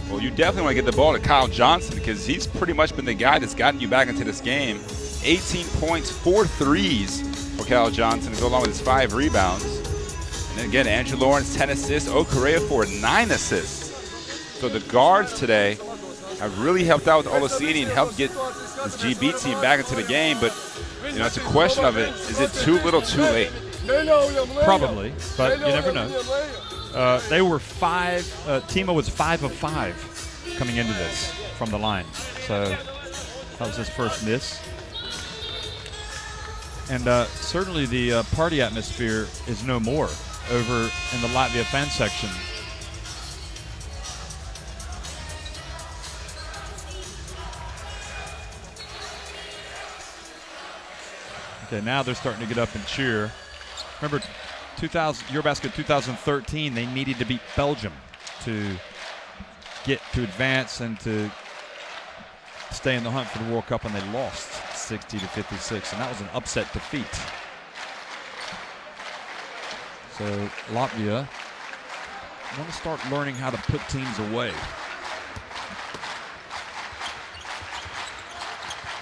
Well, you definitely want to get the ball to Kyle Johnson because he's pretty much been the guy that's gotten you back into this game. 18 points, 4 threes for Kyle Johnson to go along with his 5 rebounds. And then again, Andrew Lawrence 10 assists, Okorea for 9 assists. So the guards today have really helped out with Olaseni and helped get this GB team back into the game. But you know, it's a question of it: is it too little, too late? Probably, but you never know. They were 5. Tima was 5 of 5 coming into this from the line. So that was his first miss. And certainly the party atmosphere is no more over in the Latvia fan section. Okay, now they're starting to get up and cheer. Remember, EuroBasket 2013, they needed to beat Belgium to get to advance and to stay in the hunt for the World Cup, and they lost 60-56, and that was an upset defeat. So Latvia want to start learning how to put teams away.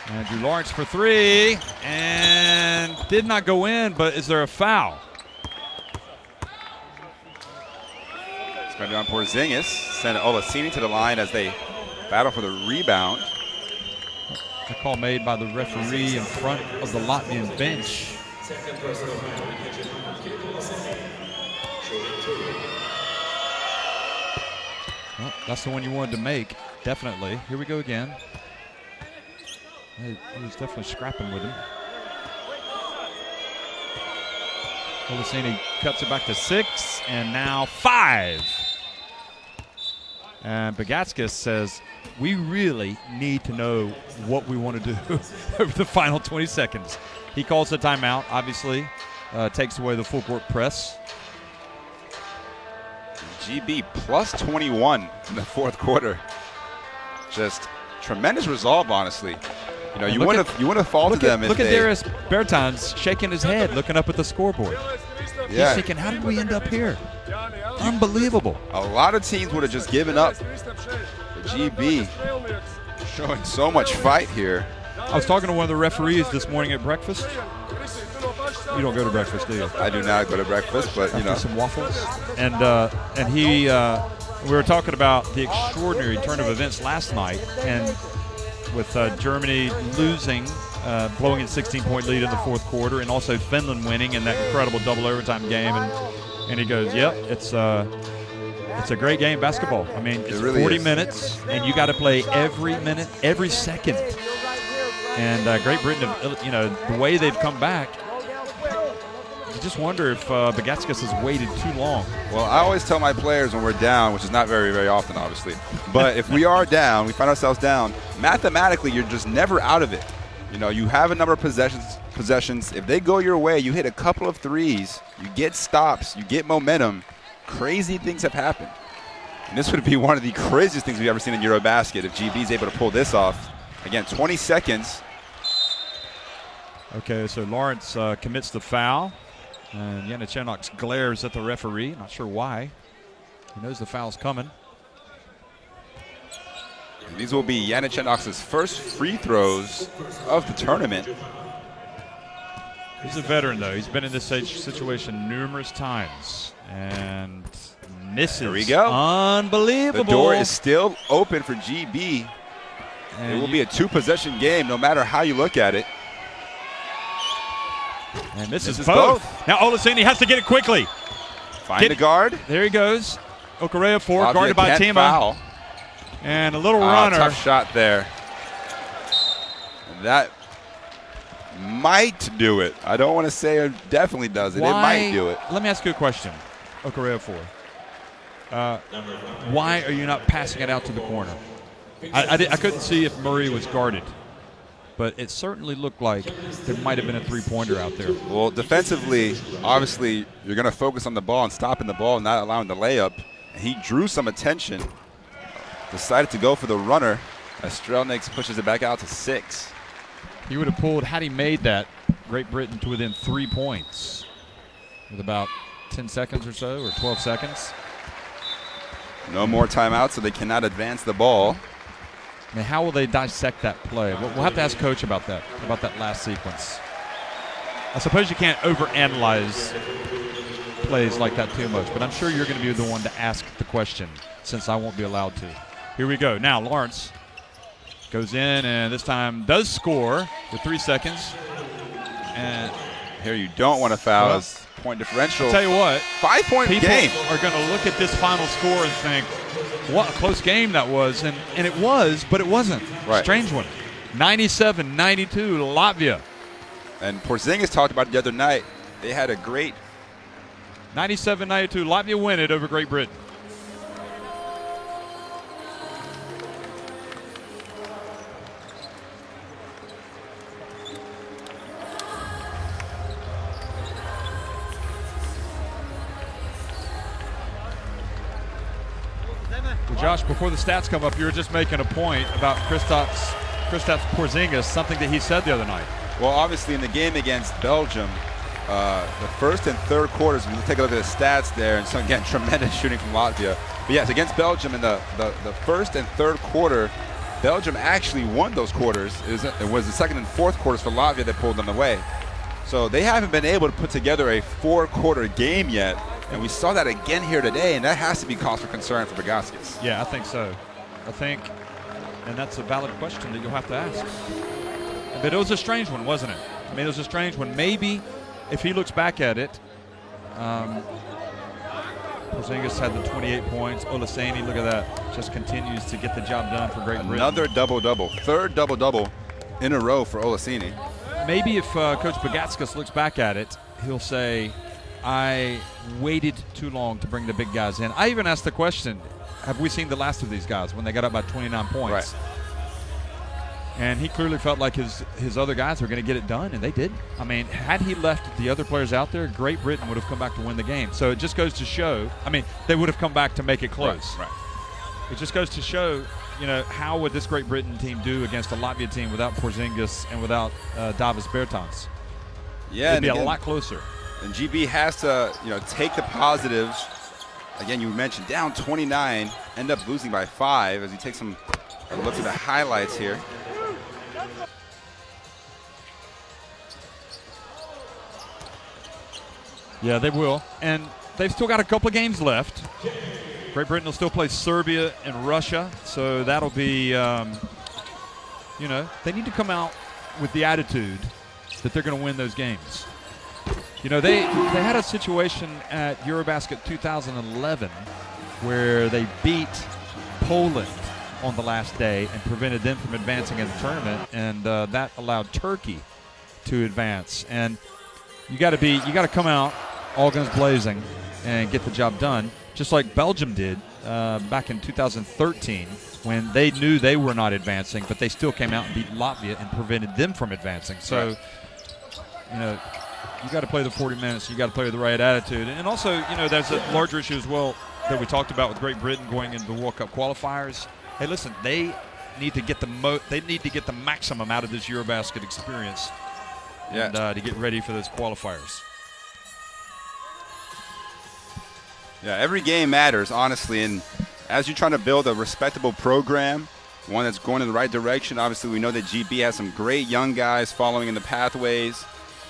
Andrew Lawrence for 3, and did not go in, but is there a foul? It's going to be on Porzingis. Send Olaseni to the line as they battle for the rebound. A call made by the referee in front of the Latvian bench. Well, that's the one you wanted to make, definitely. Here we go again. He was definitely scrapping with him. Olaseni cuts it back to 6, and now 5. And Bagatskis says, we really need to know what we want to do over the final 20 seconds. He calls the timeout, obviously, takes away the full court press. GB plus 21 in the fourth quarter. Just tremendous resolve, honestly. You know, you wouldn't have faulted them. Look at Darius Bertans shaking his head, looking up at the scoreboard. Yeah. He's thinking, how did we end up here? Unbelievable. A lot of teams would have just given up. But GB showing so much fight here. I was talking to one of the referees this morning at breakfast. You don't go to breakfast, do you? I do not go to breakfast, but you After know. some waffles. And we were talking about the extraordinary turn of events last night, and with Germany losing, blowing a 16-point lead in the fourth quarter, and also Finland winning in that incredible double overtime game. And he goes, "Yep, it's a great game, basketball. I mean, it's really 40 is. minutes, and you got to play every minute, every second." And Great Britain, you know, the way they've come back, you just wonder if Bagatskis has waited too long. Well, I always tell my players when we're down, which is not very, very often, obviously. But if we are down, we find ourselves down, mathematically, you're just never out of it. You know, you have a number of possessions. If they go your way, you hit a couple of threes, you get stops, you get momentum. Crazy things have happened. And this would be one of the craziest things we've ever seen in EuroBasket if GB is able to pull this off. Again, 20 seconds. Okay, so Lawrence commits the foul. And Yannichenox glares at the referee. Not sure why. He knows the foul's coming. And these will be Yannichenox's first free throws of the tournament. He's a veteran, though. He's been in this situation numerous times. And misses. There we go. Unbelievable. The door is still open for GB. And it will be a two-possession game no matter how you look at it. And misses Misses both. both. Now Olaseni has to get it quickly. Find the guard. There he goes. Okarea 4, Latvia guarded by can't Tima. foul. And a little runner. Tough shot there. That might do it. I don't want to say it definitely does it. It might do it. Let me ask you a question, Okarea 4. Why are you not passing it out to the corner? I couldn't see if Murray was guarded, but it certainly looked like there might have been a three-pointer out there. Well, defensively, obviously, you're going to focus on the ball and stopping the ball and not allowing the layup. He drew some attention, decided to go for the runner as Strelnieks pushes it back out to 6. He would have pulled, had he made that, Great Britain to within 3 points with about 10 seconds or so, or 12 seconds. No more timeouts, so they cannot advance the ball. I mean, how will they dissect that play? We'll have to ask Coach about that last sequence. I suppose you can't overanalyze plays like that too much, but I'm sure you're going to be the one to ask the question since I won't be allowed to. Here we go. Now Lawrence goes in and this time does score with 3 seconds. And here you don't want to foul as point differential. I'll tell you what, 5-point game. People are going to look at this final score and think, what a close game that was. And it was, but it wasn't. Right. Strange one. 97-92 Latvia. And Porzingis talked about it the other night. They had a great 97-92 Latvia win it over Great Britain. Well, Josh, before the stats come up, you were just making a point about Kristaps Porzingis, something that he said the other night. Well, obviously in the game against Belgium, the first and third quarters, we take a look at the stats there, and so again, tremendous shooting from Latvia. But yes, against Belgium in the first and third quarter, Belgium actually won those quarters. It was the second and fourth quarters for Latvia that pulled them away. So they haven't been able to put together a 4-quarter game yet, and we saw that again here today, and that has to be cause for concern for Bagatskis. Yeah, I think so. And that's a valid question that you'll have to ask. But it was a strange one, wasn't it? I mean, it was a strange one. Maybe if he looks back at it, Porzingis had the 28 points. Olaseni, look at that, just continues to get the job done for Great Britain. Another double-double, third double-double in a row for Olaseni. Maybe if Coach Bagatskas looks back at it, he'll say, I waited too long to bring the big guys in. I even asked the question, have we seen the last of these guys when they got up by 29 points? Right. And he clearly felt like his other guys were going to get it done, and they didn't. I mean, had he left the other players out there, Great Britain would have come back to win the game. So it just goes to show, I mean, they would have come back to make it close. Right. It just goes to show, how would this Great Britain team do against a Latvia team without Porzingis and without Davis Bertans? Yeah, It'd be a lot closer. And GB has to, take the positives. Again, you mentioned down 29, end up losing by 5 as you take some looks at the highlights here. Yeah, they will. And they've still got a couple of games left. Great Britain will still play Serbia and Russia. So that'll be, they need to come out with the attitude that they're going to win those games. They had a situation at EuroBasket 2011 where they beat Poland on the last day and prevented them from advancing in the tournament, and that allowed Turkey to advance. And you got to come out all guns blazing and get the job done, just like Belgium did back in 2013 when they knew they were not advancing, but they still came out and beat Latvia and prevented them from advancing. So, you got to play the 40 minutes. You got to play with the right attitude. And also, there's a larger issue as well that we talked about with Great Britain going into the World Cup qualifiers. Hey, listen, they need to get the maximum out of this EuroBasket experience and to get ready for those qualifiers. Yeah, every game matters, honestly. And as you're trying to build a respectable program, one that's going in the right direction, obviously we know that GB has some great young guys following in the pathways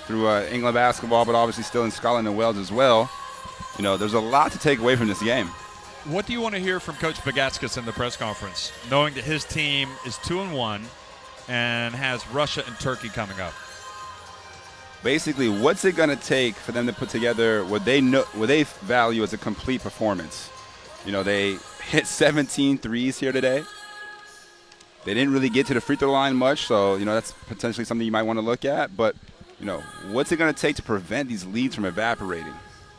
through England basketball, but obviously still in Scotland and Wales as well. There's a lot to take away from this game. What do you want to hear from Coach Bagatskas in the press conference, knowing that his team is 2-1 and has Russia and Turkey coming up? Basically, what's it going to take for them to put together what they value as a complete performance? They hit 17 threes here today. They didn't really get to the free throw line much, so that's potentially something you might want to look at. But what's it going to take to prevent these leads from evaporating?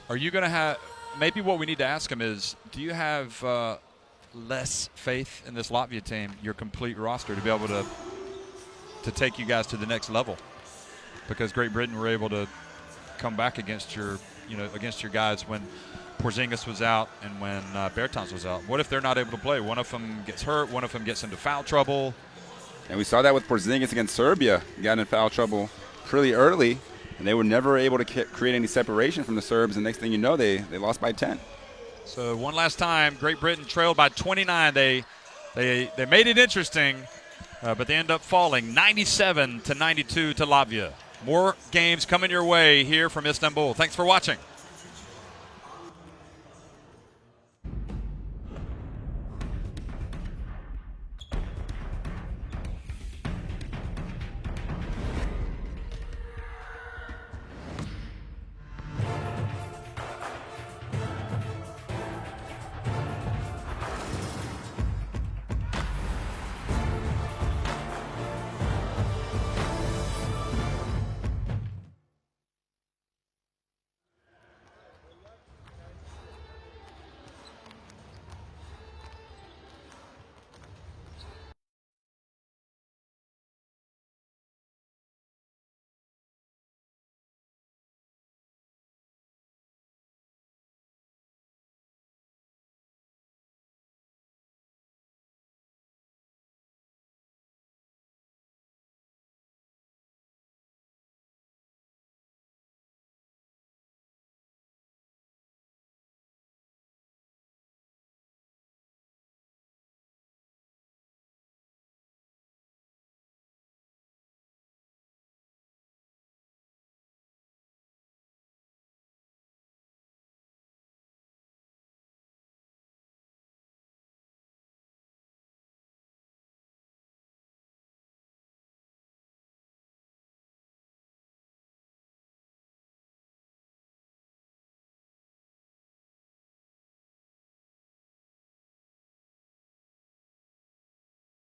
Are you going to have – maybe what we need to ask him is, do you have less faith in this Latvia team, your complete roster, to be able to take you guys to the next level? Because Great Britain were able to come back against your guys when Porzingis was out and when Bertans was out. What if they're not able to play? One of them gets hurt. One of them gets into foul trouble. And we saw that with Porzingis against Serbia. He got in foul trouble pretty early, and they were never able to create any separation from the Serbs. And next thing you know, they lost by 10. So one last time, Great Britain trailed by 29. They made it interesting, but they end up falling 97-92 to Latvia. More games coming your way here from Istanbul. Thanks for watching.